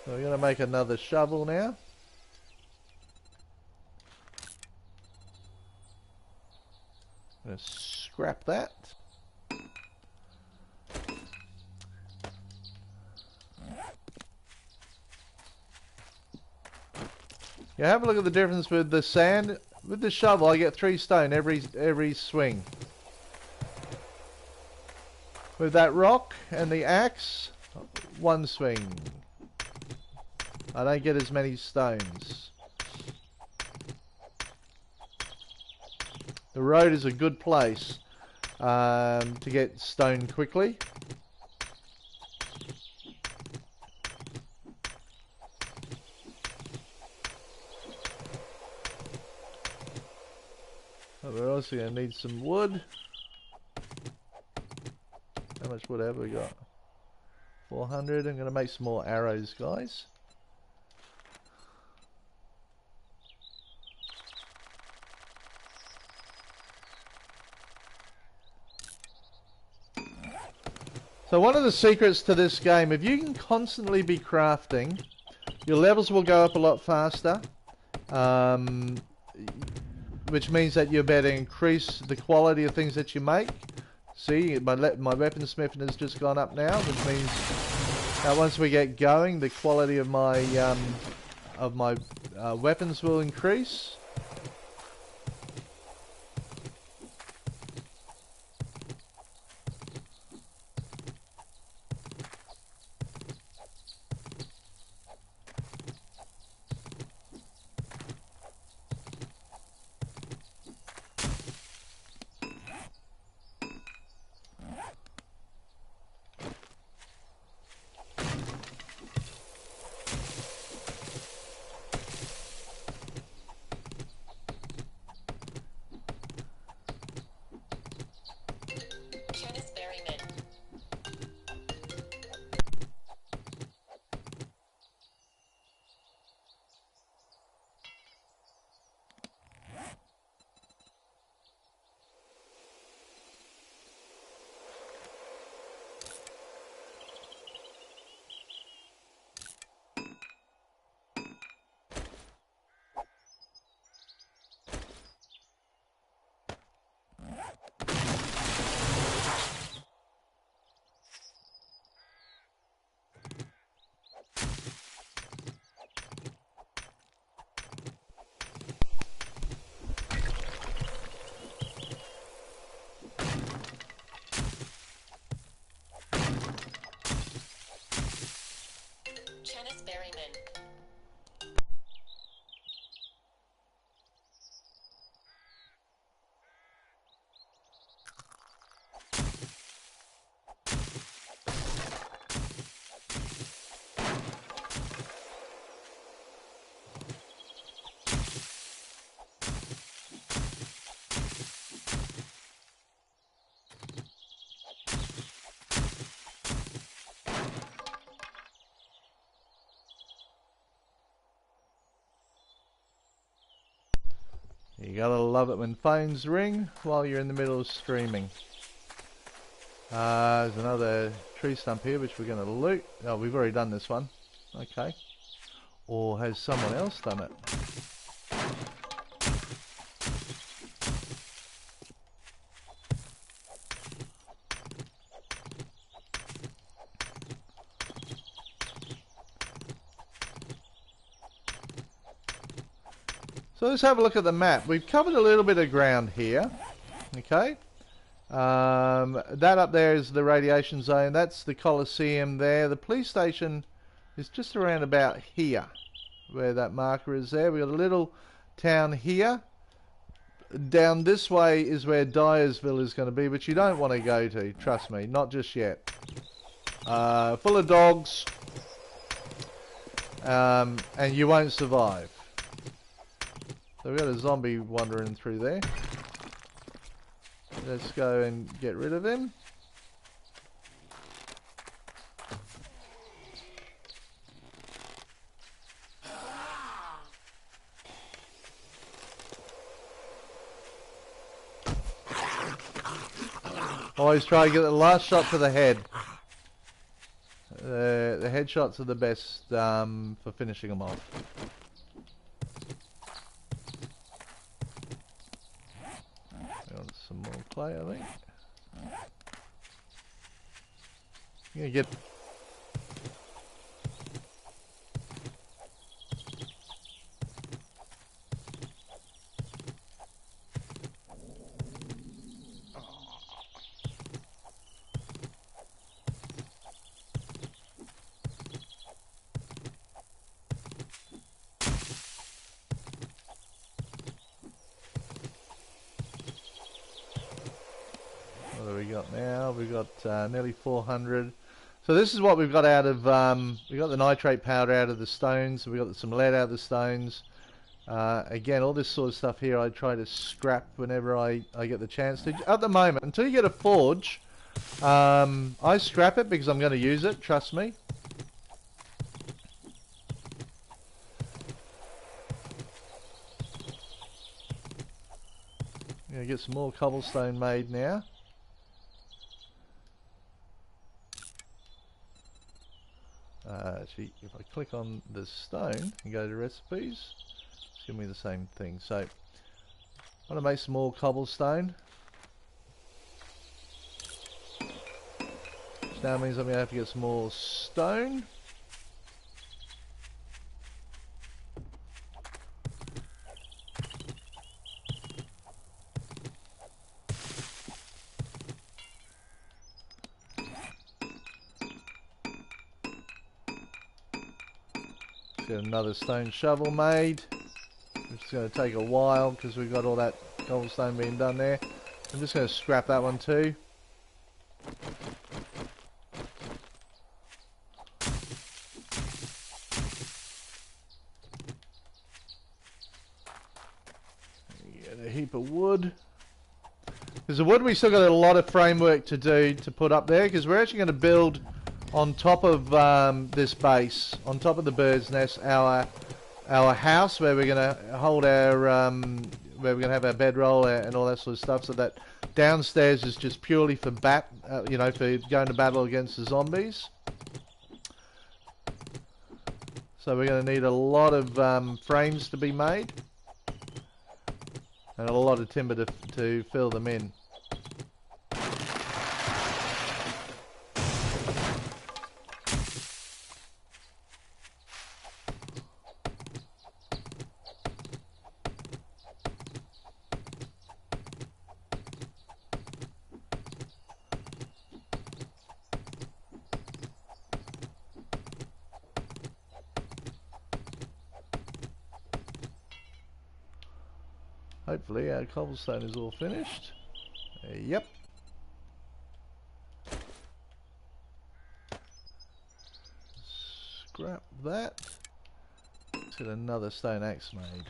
So we're going to make another shovel now. I'm going to scrap that. Yeah, have a look at the difference with the sand. With the shovel, I get 3 stone every swing. With that rock and the axe, 1 swing. I don't get as many stones. The road is a good place to get stone quickly. But we're also going to need some wood. How much wood have we got? 400. I'm going to make some more arrows, guys. So one of the secrets to this game, if you can constantly be crafting, your levels will go up a lot faster, which means that you'll be able to increase the quality of things that you make. See, my weaponsmithing has just gone up now, which means that once we get going, the quality of my weapons will increase. You gotta love it when phones ring while you're in the middle of streaming. There's another tree stump here which we're going to loot. Oh, we've already done this one. Okay. Or has someone else done it? So let's have a look at the map. We've covered a little bit of ground here. Okay. That up there is the radiation zone. That's the Coliseum there. The police station is just around about here, where that marker is there. We've got a little town here. Down this way is where Dyersville is going to be, but you don't want to go to, trust me, not just yet. Full of dogs, and you won't survive. So we've got a zombie wandering through there. Let's go and get rid of him. Always try to get the last shot to the head. The headshots are the best for finishing them off. Some more clay, I think. I'm gonna get. What do we got now? We've got nearly 400. So this is what we've got out of, we got the nitrate powder out of the stones, we got some lead out of the stones. Again, all this sort of stuff here I try to scrap whenever I get the chance to. At the moment, until you get a forge, I scrap it because I'm going to use it, trust me. I'm going to get some more cobblestone made now. Actually, if I click on the stone and go to recipes, it's giving me the same thing. So, I want to make some more cobblestone. Which now means I'm going to have to get some more stone. Get another stone shovel made, which is going to take a while because we've got all that cobblestone being done there. I'm just going to scrap that one too. Get a heap of wood. Because the wood, we still got a lot of framework to do to put up there, because we're actually going to build on top of this base, on top of the bird's nest, our house where we're going to hold our, where we're going to have our bedroll and all that sort of stuff, so that downstairs is just purely for you know, for going to battle against the zombies. So we're going to need a lot of frames to be made, and a lot of timber to fill them in. Hopefully our cobblestone is all finished. Yep. Scrap that. Let's get another stone axe made.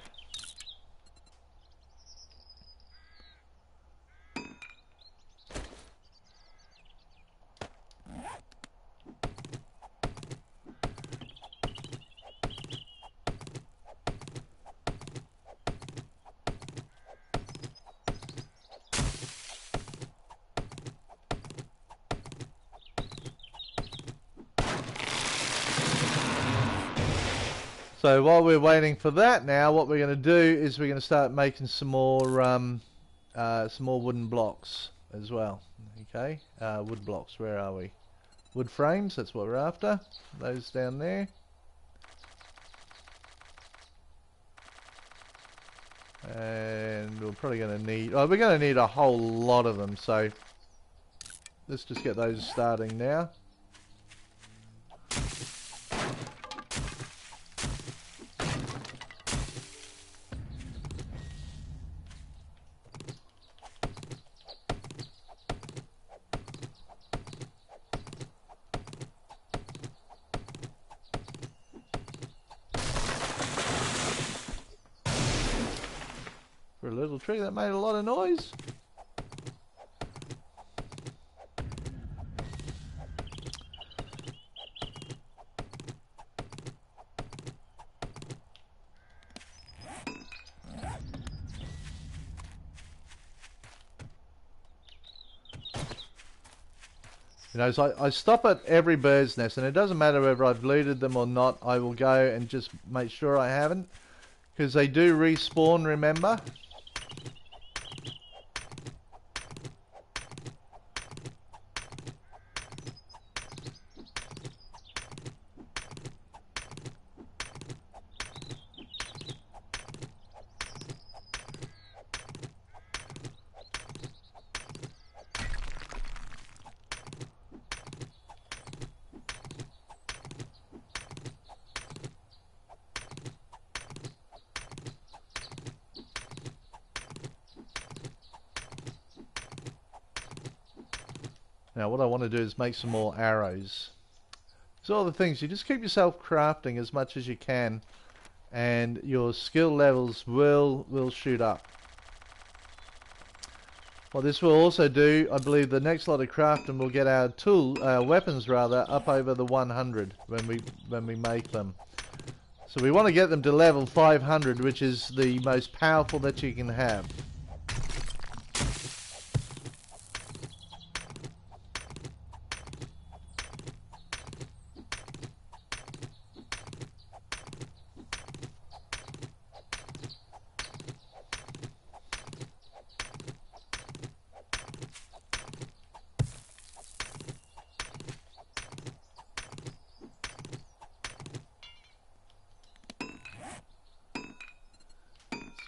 So while we're waiting for that now, what we're going to do is we're going to start making some more wooden blocks as well. Okay, wood blocks, where are we? Wood frames, that's what we're after. Those down there. And we're probably going to need, we're going to need a whole lot of them, so let's just get those starting now. For a little tree that made a lot of noise. You know, so I stop at every bird's nest, and it doesn't matter whether I've looted them or not. I will go and just make sure I haven't, because they do respawn, remember? Now what I want to do is make some more arrows. So all the things, you just keep yourself crafting as much as you can, and your skill levels will shoot up. What this will also do, I believe the next lot of crafting will get our weapons rather, up over the 100 when we make them. So we want to get them to level 500, which is the most powerful that you can have.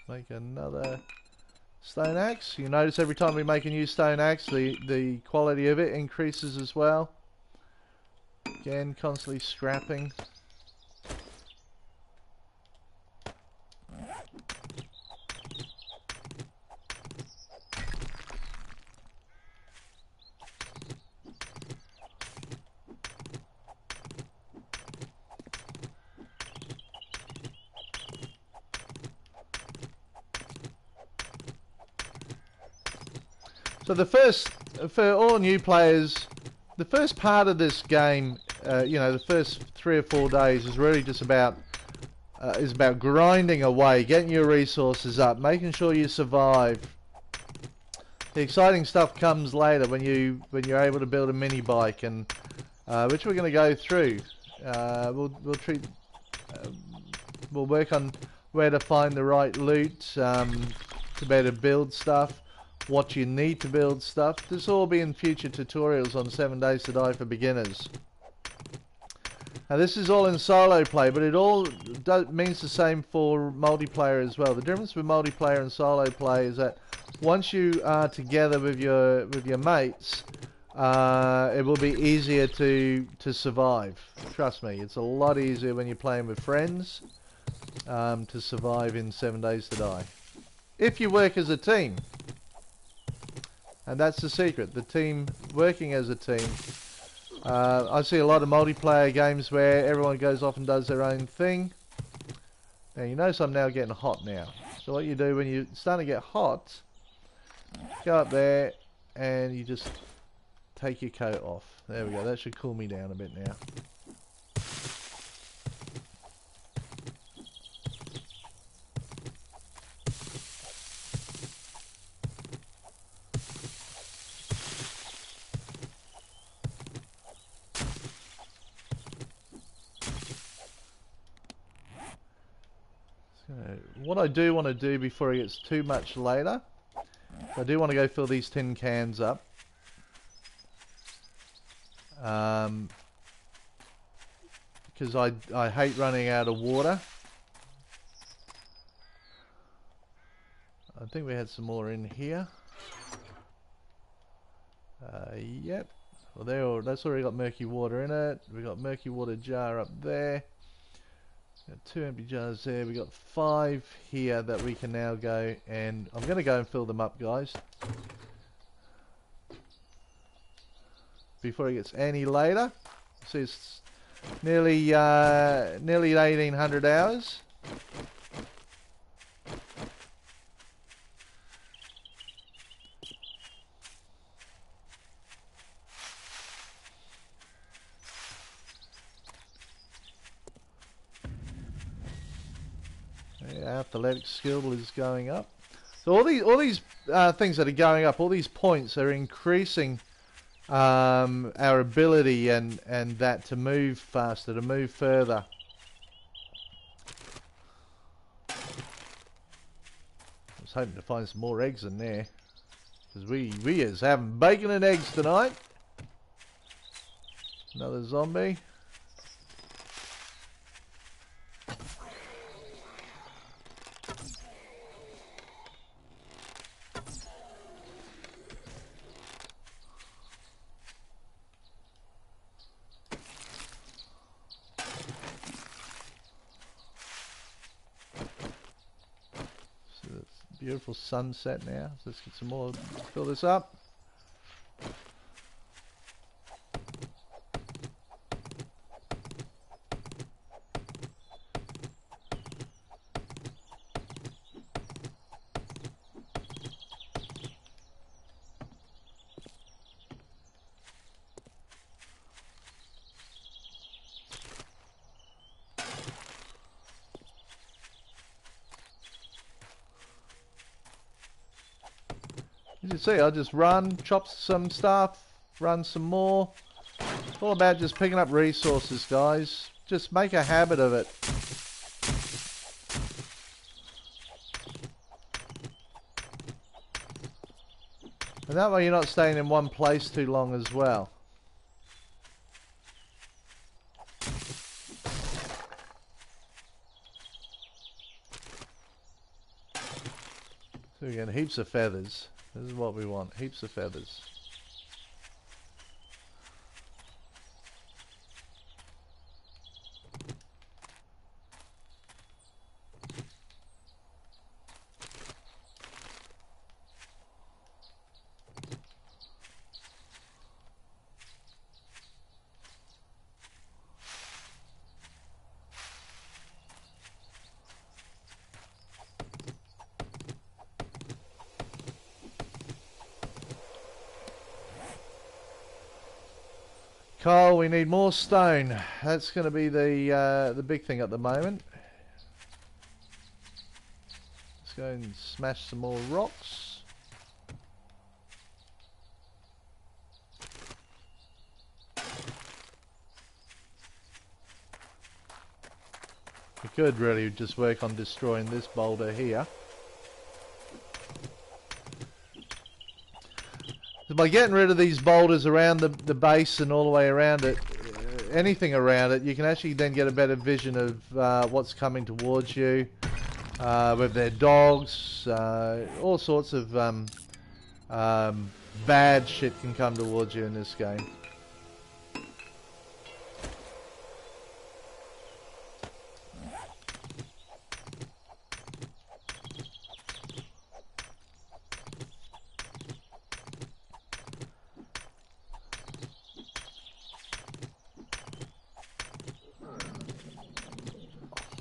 Make another stone axe. You notice every time we make a new stone axe, the quality of it increases as well. Again, constantly scrapping. So for all new players, the first part of this game, you know, the first 3 or 4 days is really just about grinding away, getting your resources up, making sure you survive. The exciting stuff comes later when you're able to build a mini bike, and which we're going to go through. We'll work on where to find the right loot to better build stuff. What you need to build stuff. This will all be in future tutorials on 7 Days to Die for beginners. Now this is all in solo play, but it all means the same for multiplayer as well. The difference with multiplayer and solo play is that once you are together with your mates, it will be easier to survive. Trust me, it's a lot easier when you're playing with friends to survive in 7 Days to Die. If you work as a team. And that's the secret, the team, working as a team. I see a lot of multiplayer games where everyone goes off and does their own thing. Now you notice I'm now getting hot now. So what you do when you're starting to get hot, go up there and you just take your coat off. There we go, that should cool me down a bit now. what I do want to do before it gets too much later, I do want to go fill these tin cans up. Because I hate running out of water. I think we had some more in here. Yep. Well, that's already got murky water in it. We got murky water jar up there. Got 2 empty jars there. We got 5 here that we can now go, and I'm going to go and fill them up, guys, before it gets any later. See, it's nearly 1800 hours. Athletic skill is going up. So all these things that are going up, all these points are increasing our ability and that to move faster, to move further. I was hoping to find some more eggs in there, because we is having bacon and eggs tonight. Another zombie. Beautiful sunset now. So let's get some more, fill this up. As you see, I just run, chop some stuff, run some more. It's all about just picking up resources, guys. Just make a habit of it. And that way you're not staying in one place too long as well. So we get heaps of feathers. This is what we want, heaps of feathers. Kyle, we need more stone. That's going to be the big thing at the moment. Let's go and smash some more rocks. We could really just work on destroying this boulder here. By getting rid of these boulders around the base and all the way around it, anything around it, you can actually then get a better vision of what's coming towards you, whether they're dogs, all sorts of bad shit can come towards you in this game.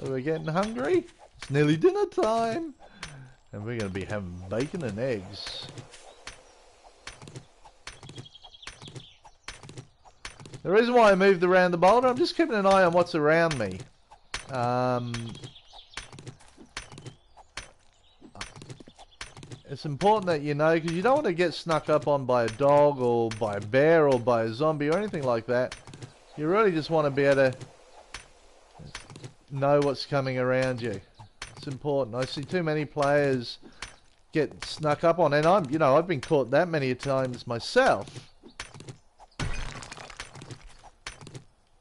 So we're getting hungry. It's nearly dinner time. And we're going to be having bacon and eggs. The reason why I moved around the boulder, I'm just keeping an eye on what's around me. It's important that you know, because you don't want to get snuck up on by a dog or by a bear or by a zombie or anything like that. You really just want to be able to know what's coming around you. It's important. I see too many players get snuck up on, and I've been caught that many times myself.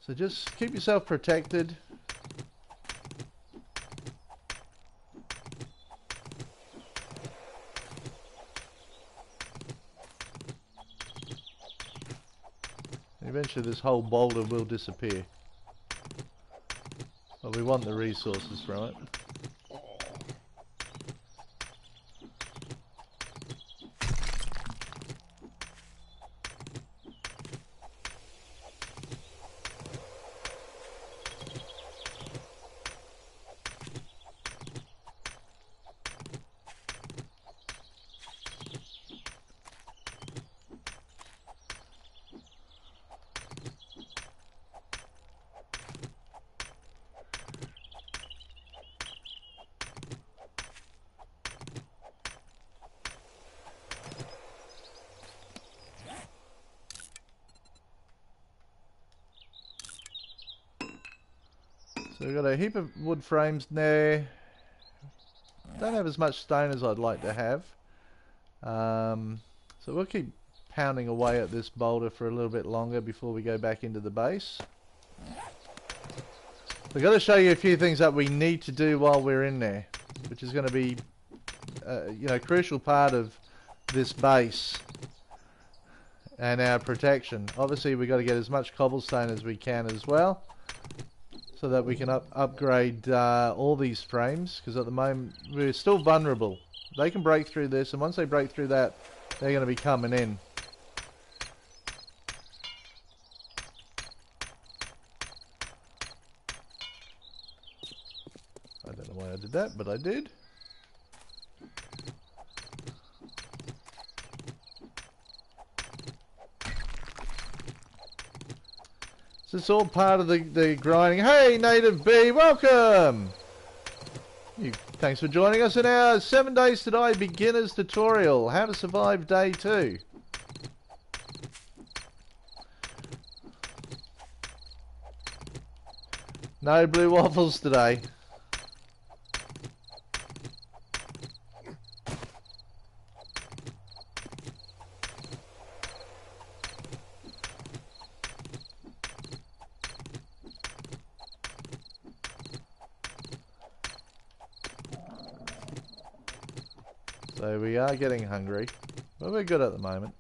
So just keep yourself protected. Eventually this whole boulder will disappear. But we want the resources from it. So we've got a heap of wood frames there. Don't have as much stone as I'd like to have. So we'll keep pounding away at this boulder for a little bit longer before we go back into the base. We've got to show you a few things that we need to do while we're in there, which is going to be a crucial part of this base and our protection. Obviously we've got to get as much cobblestone as we can as well, so that we can upgrade all these frames, because at the moment we're still vulnerable. They can break through this, and once they break through that, they're going to be coming in. I don't know why I did that, but I did. So it's all part of the grinding. Hey, Native Bee, welcome! Thanks for joining us in our 7 Days to Die Beginner's Tutorial. How to survive Day 2. No blue waffles today. So we are getting hungry, but we're good at the moment.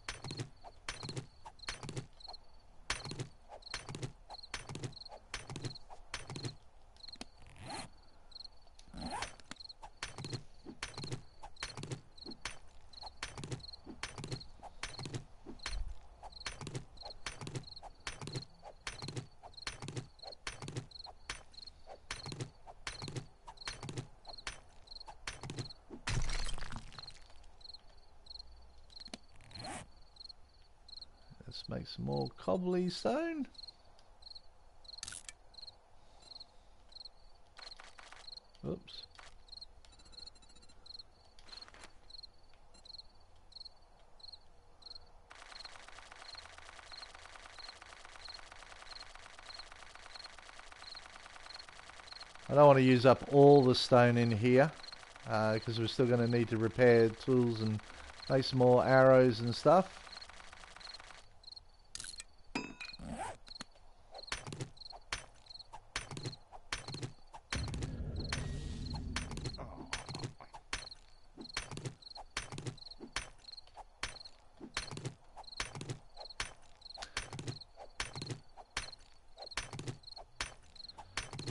Let's make some more cobbly stone. Oops. I don't want to use up all the stone in here, because we're still going to need to repair tools and make some more arrows and stuff.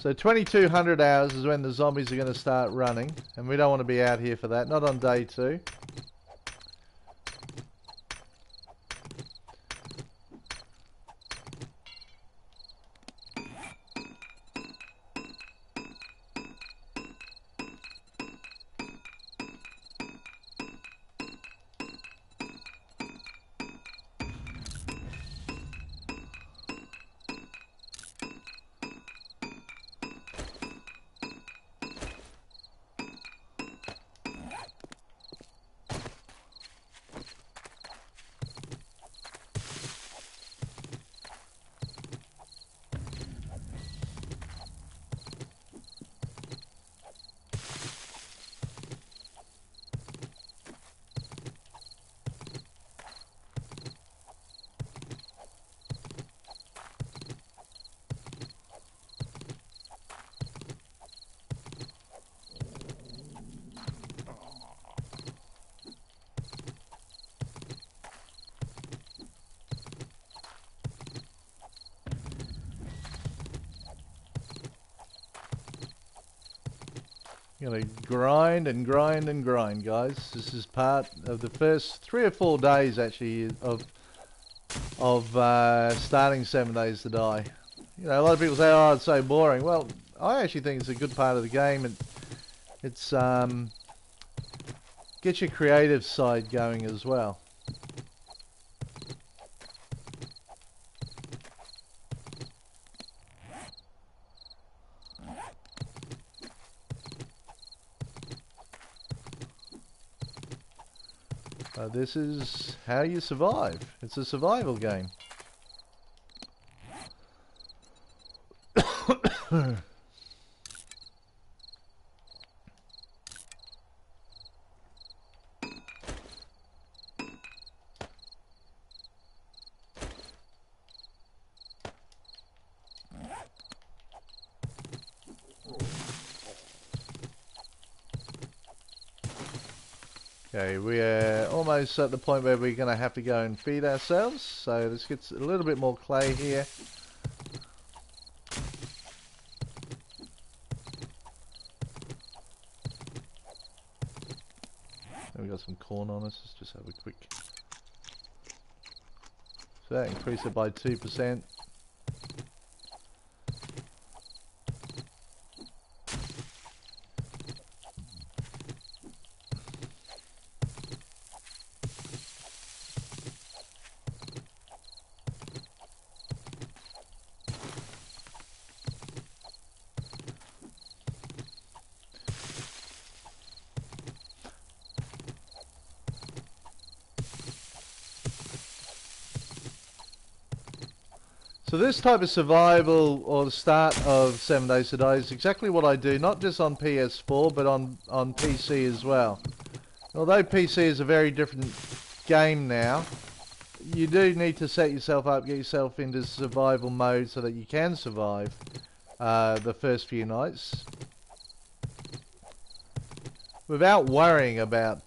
So 2200 hours is when the zombies are going to start running, and we don't want to be out here for that, not on day 2. Gonna grind and grind and grind, guys. This is part of the first 3 or 4 days, actually, of starting 7 Days to Die. You know, a lot of people say, "Oh, it's so boring." Well, I actually think it's a good part of the game, and it's gets your creative side going as well. This is how you survive. It's a survival game. Okay, we're almost at the point where we're going to have to go and feed ourselves. So let's get a little bit more clay here. And we've got some corn on us. Let's just have a quick... So that increased it by 2%. So this type of survival, or the start of 7 Days to Die, is exactly what I do, not just on PS4, but on PC as well. Although PC is a very different game now, you do need to set yourself up, get yourself into survival mode so that you can survive the first few nights without worrying about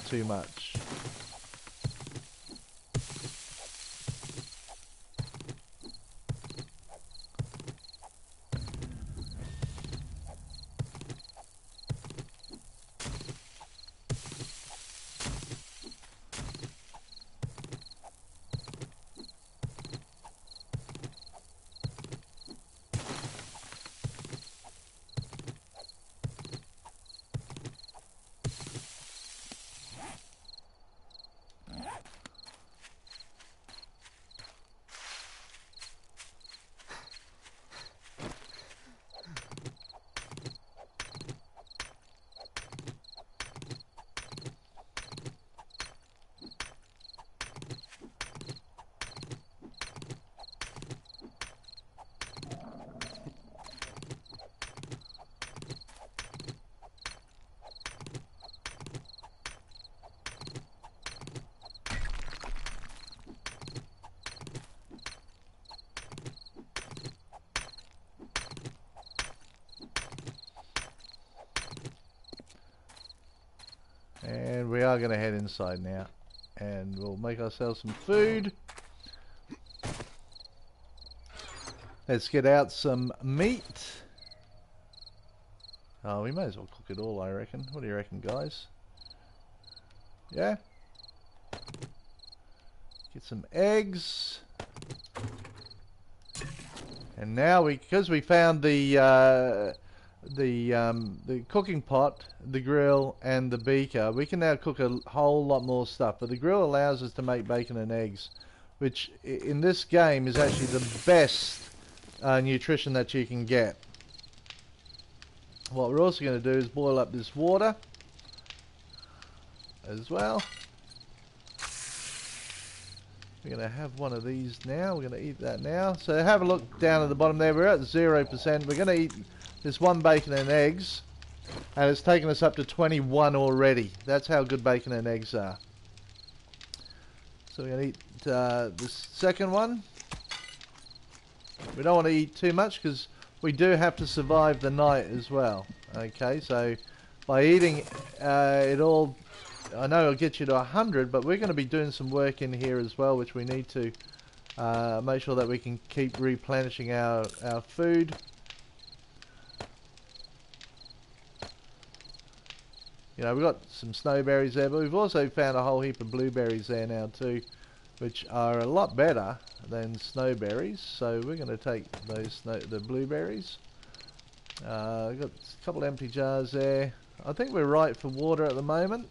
too much. And we are going to head inside now, and we'll make ourselves some food. Let's get out some meat. Oh, we may as well cook it all, I reckon. What do you reckon, guys? Yeah? Get some eggs. And now because we found the cooking pot, the grill, and the beaker, we can now cook a whole lot more stuff. But the grill allows us to make bacon and eggs, which in this game is actually the best nutrition that you can get. What we're also going to do is boil up this water as well. We're going to have one of these now. We're going to eat that now. So have a look down at the bottom there. We're at 0%. We're going to eat this one bacon and eggs, and it's taken us up to 21 already. That's how good bacon and eggs are. So we're going to eat this second one. We don't want to eat too much because we do have to survive the night as well. Okay, so by eating it all, I know it'll get you to 100, but we're going to be doing some work in here as well, which we need to make sure that we can keep replenishing our food. You know, we've got some snowberries there, but we've also found a whole heap of blueberries there now too, which are a lot better than snowberries. So we're going to take those the blueberries. We've got a couple empty jars there. I think we're right for water at the moment.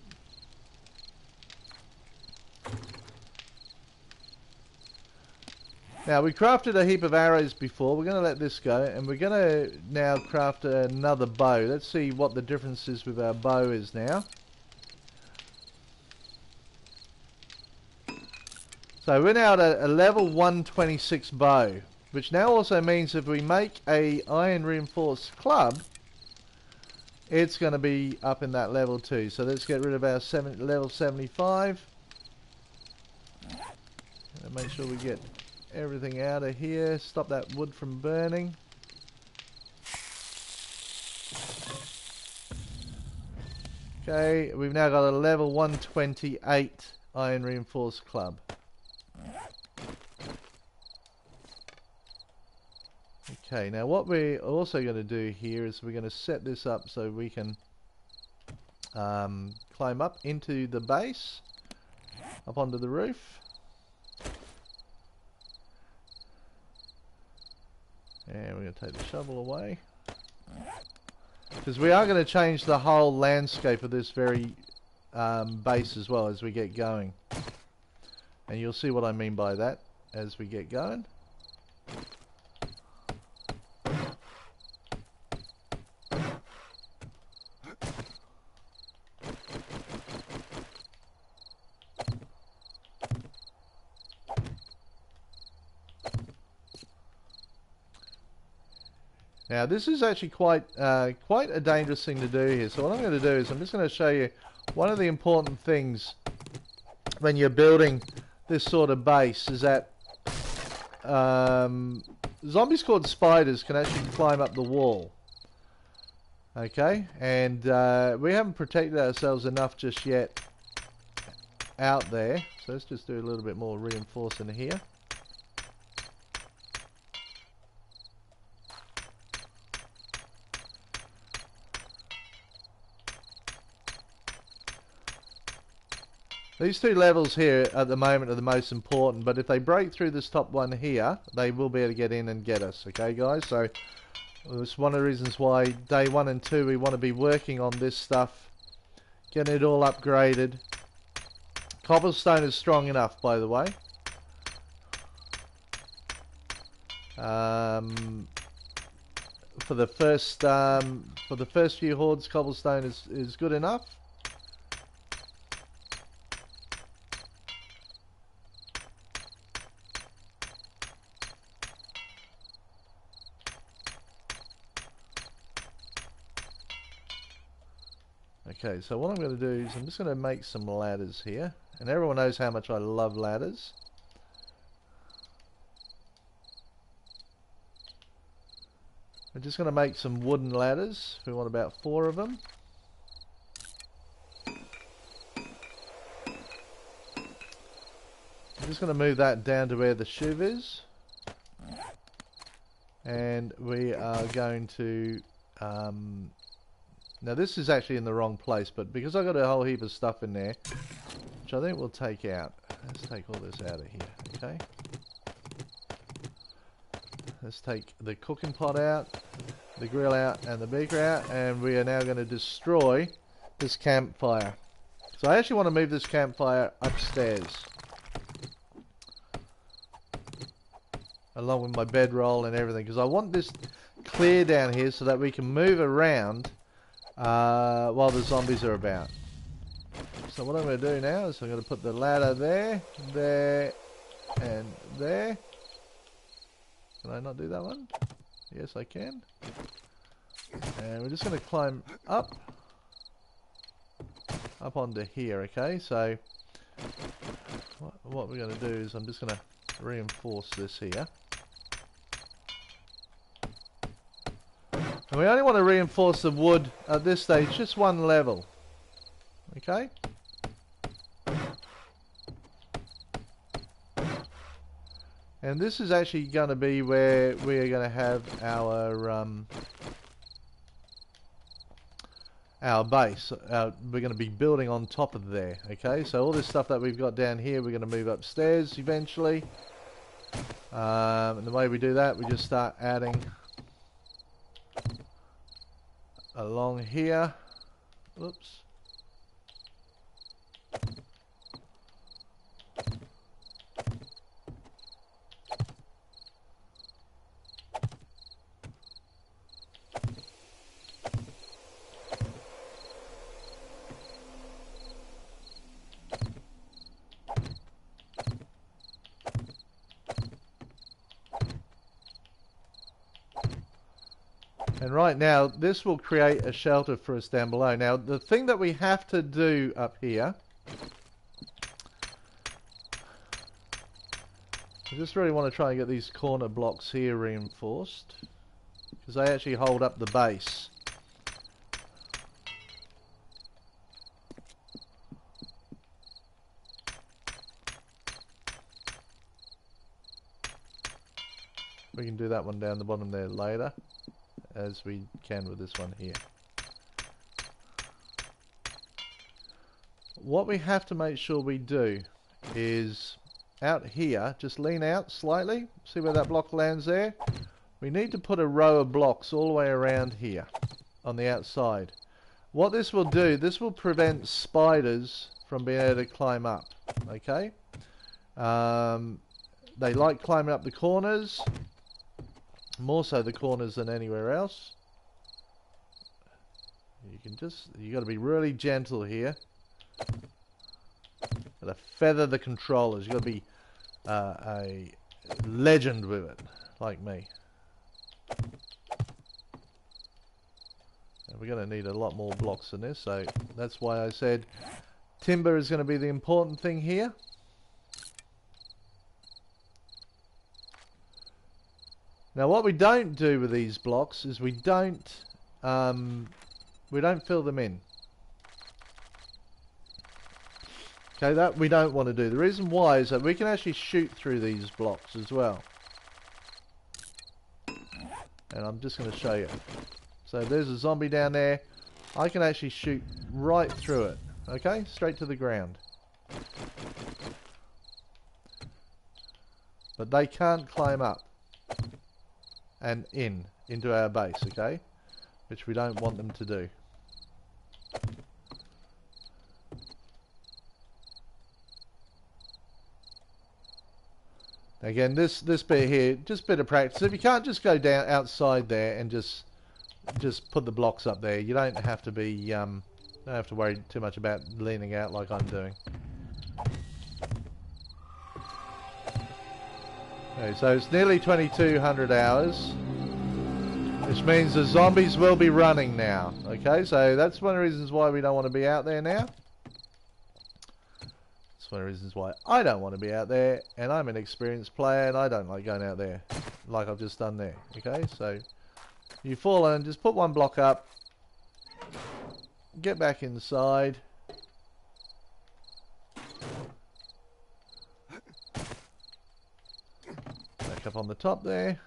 Now, we crafted a heap of arrows before. We're going to let this go, and we're going to now craft another bow. Let's see what the difference is with our bow is now. So we're now at a level 126 bow, which now also means if we make a iron reinforced club, it's going to be up in that level too. So let's get rid of our level 75. And make sure we get everything out of here. Stop that wood from burning. Okay, we've now got a level 128 iron reinforced club. Okay, now what we're also going to do here is we're going to set this up so we can climb up into the base, up onto the roof. And we're going to take the shovel away. Because we are going to change the whole landscape of this very base as well as we get going. And you'll see what I mean by that as we get going. Now this is actually quite a dangerous thing to do here. So what I'm going to do is I'm just going to show you one of the important things when you're building this sort of base is that zombies called spiders can actually climb up the wall. Okay, and we haven't protected ourselves enough just yet out there. So let's just do a little bit more reinforcing here. These two levels here at the moment are the most important, but if they break through this top one here, they will be able to get in and get us, okay guys? So it's one of the reasons why day 1 and 2 we want to be working on this stuff, getting it all upgraded. Cobblestone is strong enough, by the way. For the first few hordes, cobblestone is good enough. Okay, so what I'm going to do is I'm just going to make some ladders here. And everyone knows how much I love ladders. We're just going to make some wooden ladders. We want about 4 of them. I'm just going to move that down to where the shiv is. And we are going to... now this is actually in the wrong place, but because I've got a whole heap of stuff in there, which I think we'll take out. Let's take all this out of here, okay? Let's take the cooking pot out, the grill out, and the beaker out, and we are now going to destroy this campfire. So I actually want to move this campfire upstairs, along with my bedroll and everything, because I want this clear down here so that we can move around while the zombies are about. So what I'm going to do now is I'm going to put the ladder there, there, and there. Can I not do that one? Yes, I can. And we're just going to climb up onto here, okay? So what we're going to do is I'm just going to reinforce this here. And we only want to reinforce the wood at this stage, just one level. Okay? And this is actually going to be where we are going to have our base. We're going to be building on top of there. Okay, so all this stuff that we've got down here, we're going to move upstairs eventually. And the way we do that, we just start adding along here. Oops. And right now, this will create a shelter for us down below. Now, the thing that we have to do up here, I just really want to try and get these corner blocks here reinforced, because they actually hold up the base. We can do that one down the bottom there later, as we can with this one here. What we have to make sure we do is out here, just lean out slightly, see where that block lands there? We need to put a row of blocks all the way around here on the outside. What this will do, this will prevent spiders from being able to climb up, okay? They like climbing up the corners, more so the corners than anywhere else. You got to be really gentle here. Got to feather the controllers. You got to be a legend with it, like me. And we're going to need a lot more blocks than this, so that's why I said timber is going to be the important thing here. Now, what we don't do with these blocks is we don't fill them in. Okay, that we don't want to do. The reason why is that we can actually shoot through these blocks as well. And I'm just going to show you. So there's a zombie down there. I can actually shoot right through it. Okay, straight to the ground. But they can't climb up and into our base, okay? Which we don't want them to do. Again, this bit here, just a bit of practice. If you can't, just go down outside there and just put the blocks up there. You don't have to be don't have to worry too much about leaning out like I'm doing. Okay, so it's nearly 2200 hours, which means the zombies will be running now. Okay, so that's one of the reasons why we don't want to be out there now. That's one of the reasons why I don't want to be out there, and I'm an experienced player and I don't like going out there like I've just done there. Okay, so you fall in, just put one block up, get back inside. Back up on the top there.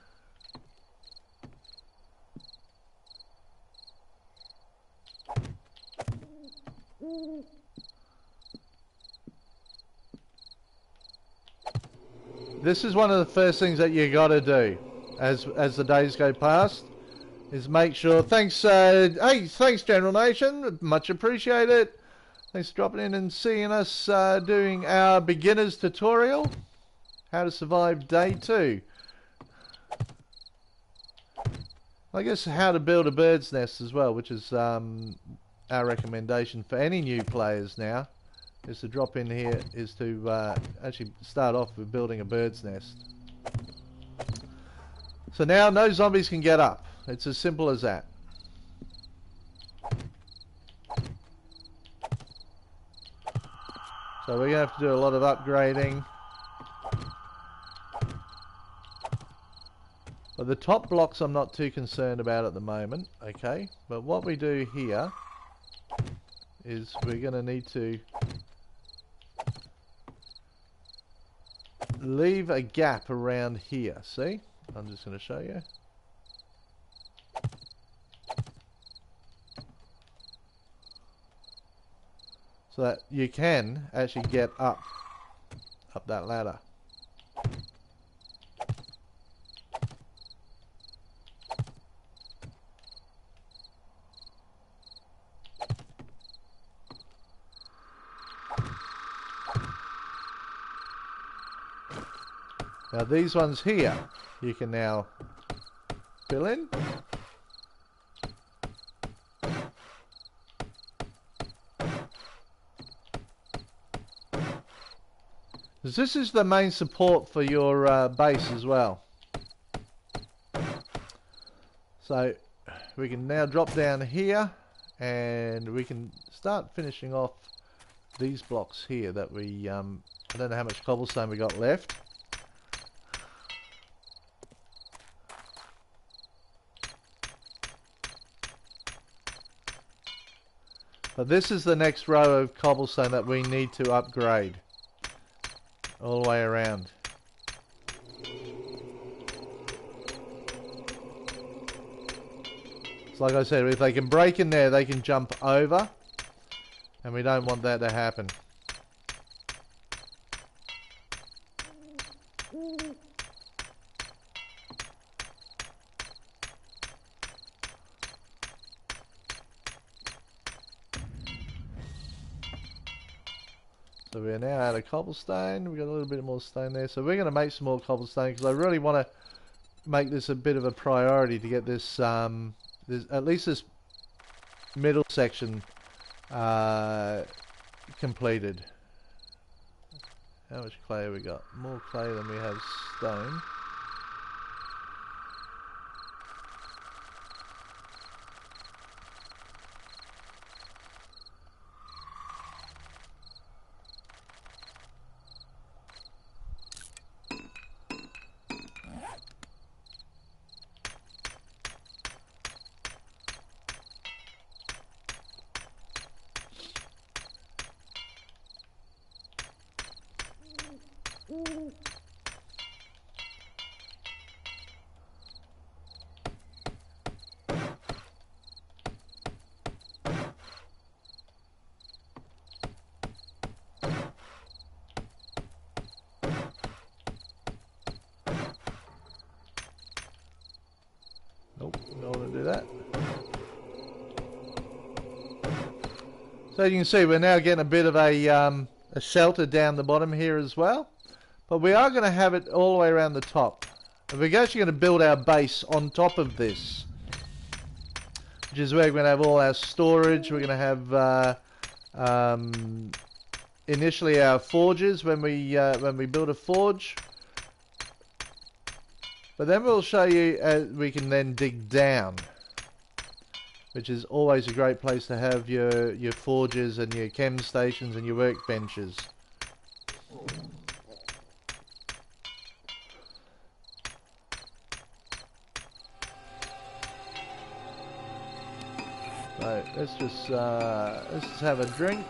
This is one of the first things that you got to do as the days go past, is make sure. Thanks, hey, thanks General Nation, much appreciated. Thanks for dropping in and seeing us doing our beginners tutorial, how to survive day 2. I guess how to build a bird's nest as well, which is our recommendation for any new players now, is to drop in here, is to actually start off with building a bird's nest. So now no zombies can get up. It's as simple as that. So we're going to have to do a lot of upgrading. But the top blocks I'm not too concerned about at the moment, okay? But what we do here is we're going to need to leave a gap around here, see? I'm just going to show you. so that you can actually get up that ladder. Now these ones here, you can now fill in. This is the main support for your base as well. So we can now drop down here and we can start finishing off these blocks here that we, I don't know how much cobblestone we got left. But this is the next row of cobblestone that we need to upgrade all the way around. So like I said, if they can break in there, they can jump over, and we don't want that to happen. So we're now out of cobblestone. We've got a little bit more stone there. So we're going to make some more cobblestone because I really want to make this a bit of a priority to get this, at least this middle section completed. How much clay have we got? More clay than we have stone. Nope, don't want to do that. So you can see we're now getting a bit of a shelter down the bottom here as well. But we are going to have it all the way around the top. And we're actually going to build our base on top of this, which is where we're going to have all our storage. We're going to have initially our forges when we build a forge. But then we'll show you we can then dig down, which is always a great place to have your forges and your chem stations and your workbenches. So let's just have a drink.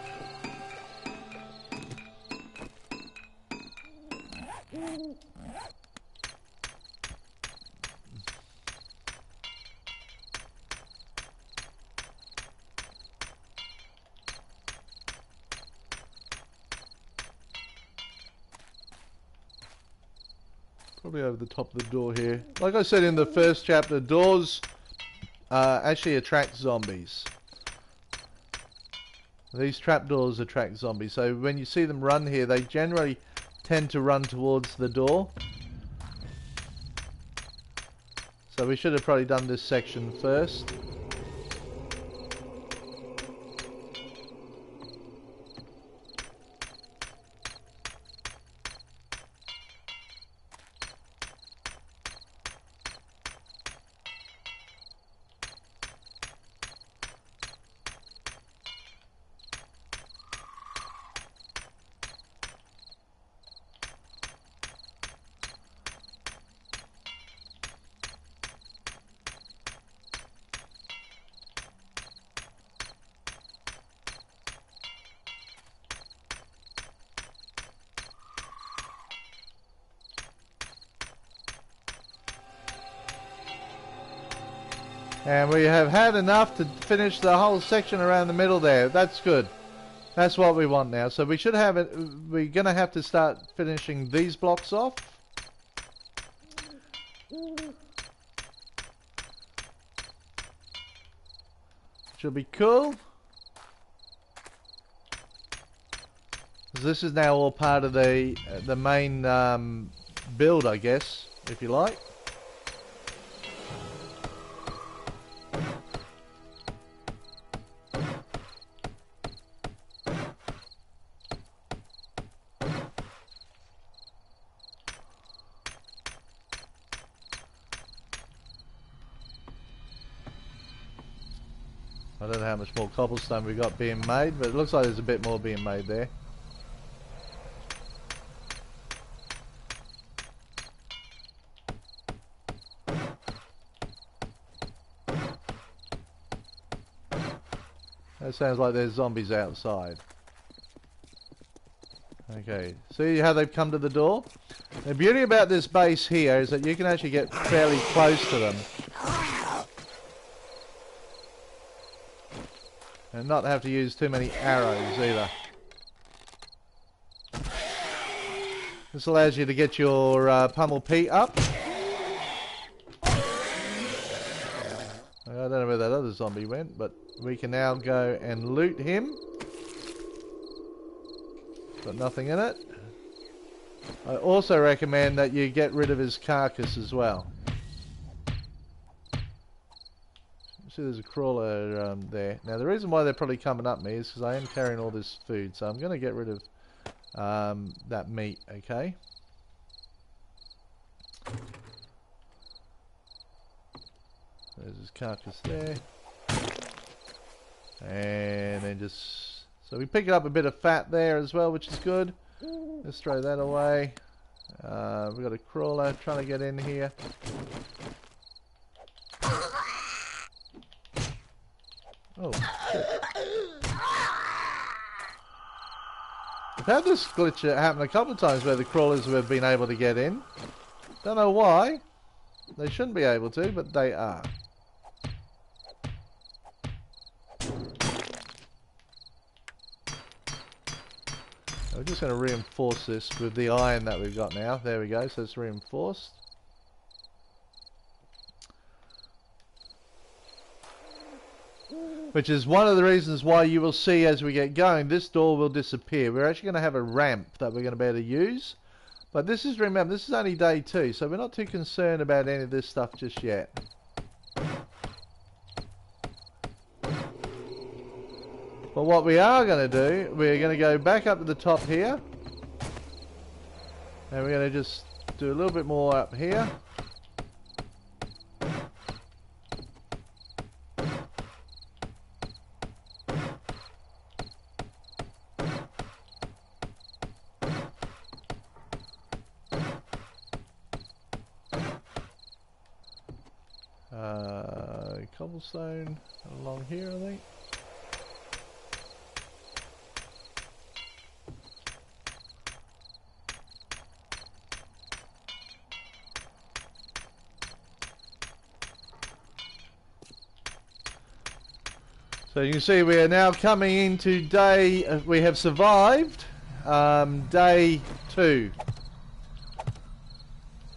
Probably over the top of the door here. Like I said in the first chapter, doors actually attract zombies. These trapdoors attract zombies. So when you see them run here, they generally tend to run towards the door. So we should have probably done this section first. And we have had enough to finish the whole section around the middle there. That's good. That's what we want now. So we should have it. We're going to have to start finishing these blocks off. Should be cool. This is now all part of the main build, I guess, if you like. I don't know how much more cobblestone we got being made, but it looks like there's a bit more being made there. That sounds like there's zombies outside. Okay, see how they've come to the door? The beauty about this base here is that you can actually get fairly close to them. And not have to use too many arrows either. This allows you to get your pummel P up. I don't know where that other zombie went, but we can now go and loot him. Got nothing in it. I also recommend that you get rid of his carcass as well. See, there's a crawler there. Now, the reason why they're probably coming up me is because I am carrying all this food, so I'm going to get rid of that meat, okay? There's his carcass there. And then just... So we pick up a bit of fat there as well, which is good. Let's throw that away. We've got a crawler trying to get in here. Oh, shit. I've had this glitch happen a couple of times where the crawlers have been able to get in. Don't know why. They shouldn't be able to, but they are. We're just going to reinforce this with the iron that we've got now. There we go, so it's reinforced. Which is one of the reasons why you will see as we get going, this door will disappear. We're actually going to have a ramp that we're going to be able to use. But this is, remember, this is only day 2, so we're not too concerned about any of this stuff just yet. But what we are going to do, we're going to go back up to the top here. And we're going to just do a little bit more up here. Cobblestone along here, I think. So you can see we are now coming into day, we have survived day 2.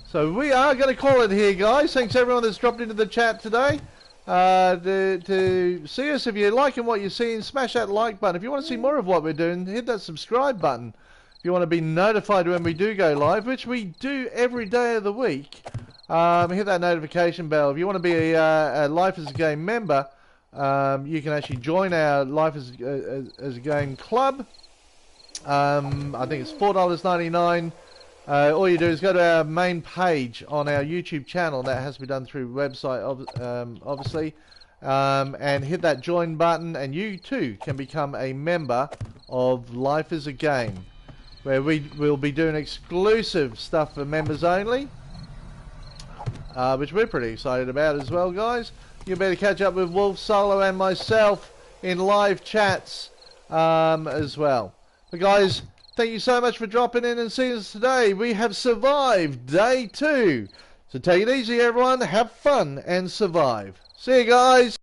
So we are going to call it here, guys. Thanks everyone that's dropped into the chat today. To see us, if you're liking what you're seeing, smash that like button. If you want to see more of what we're doing, hit that subscribe button. If you want to be notified when we do go live, which we do every day of the week, hit that notification bell. If you want to be a Life as a Game member, you can actually join our Life as a Game club. I think it's $4.99. All you do is go to our main page on our YouTube channel. That has to be done through website, obviously, and hit that join button, and you too can become a member of Life as a Game, where we will be doing exclusive stuff for members only, which we're pretty excited about as well, guys. You better catch up with Wolf, Solo, and myself in live chats as well. But guys, thank you so much for dropping in and seeing us today. We have survived day 2. So take it easy, everyone. Have fun and survive. See you guys.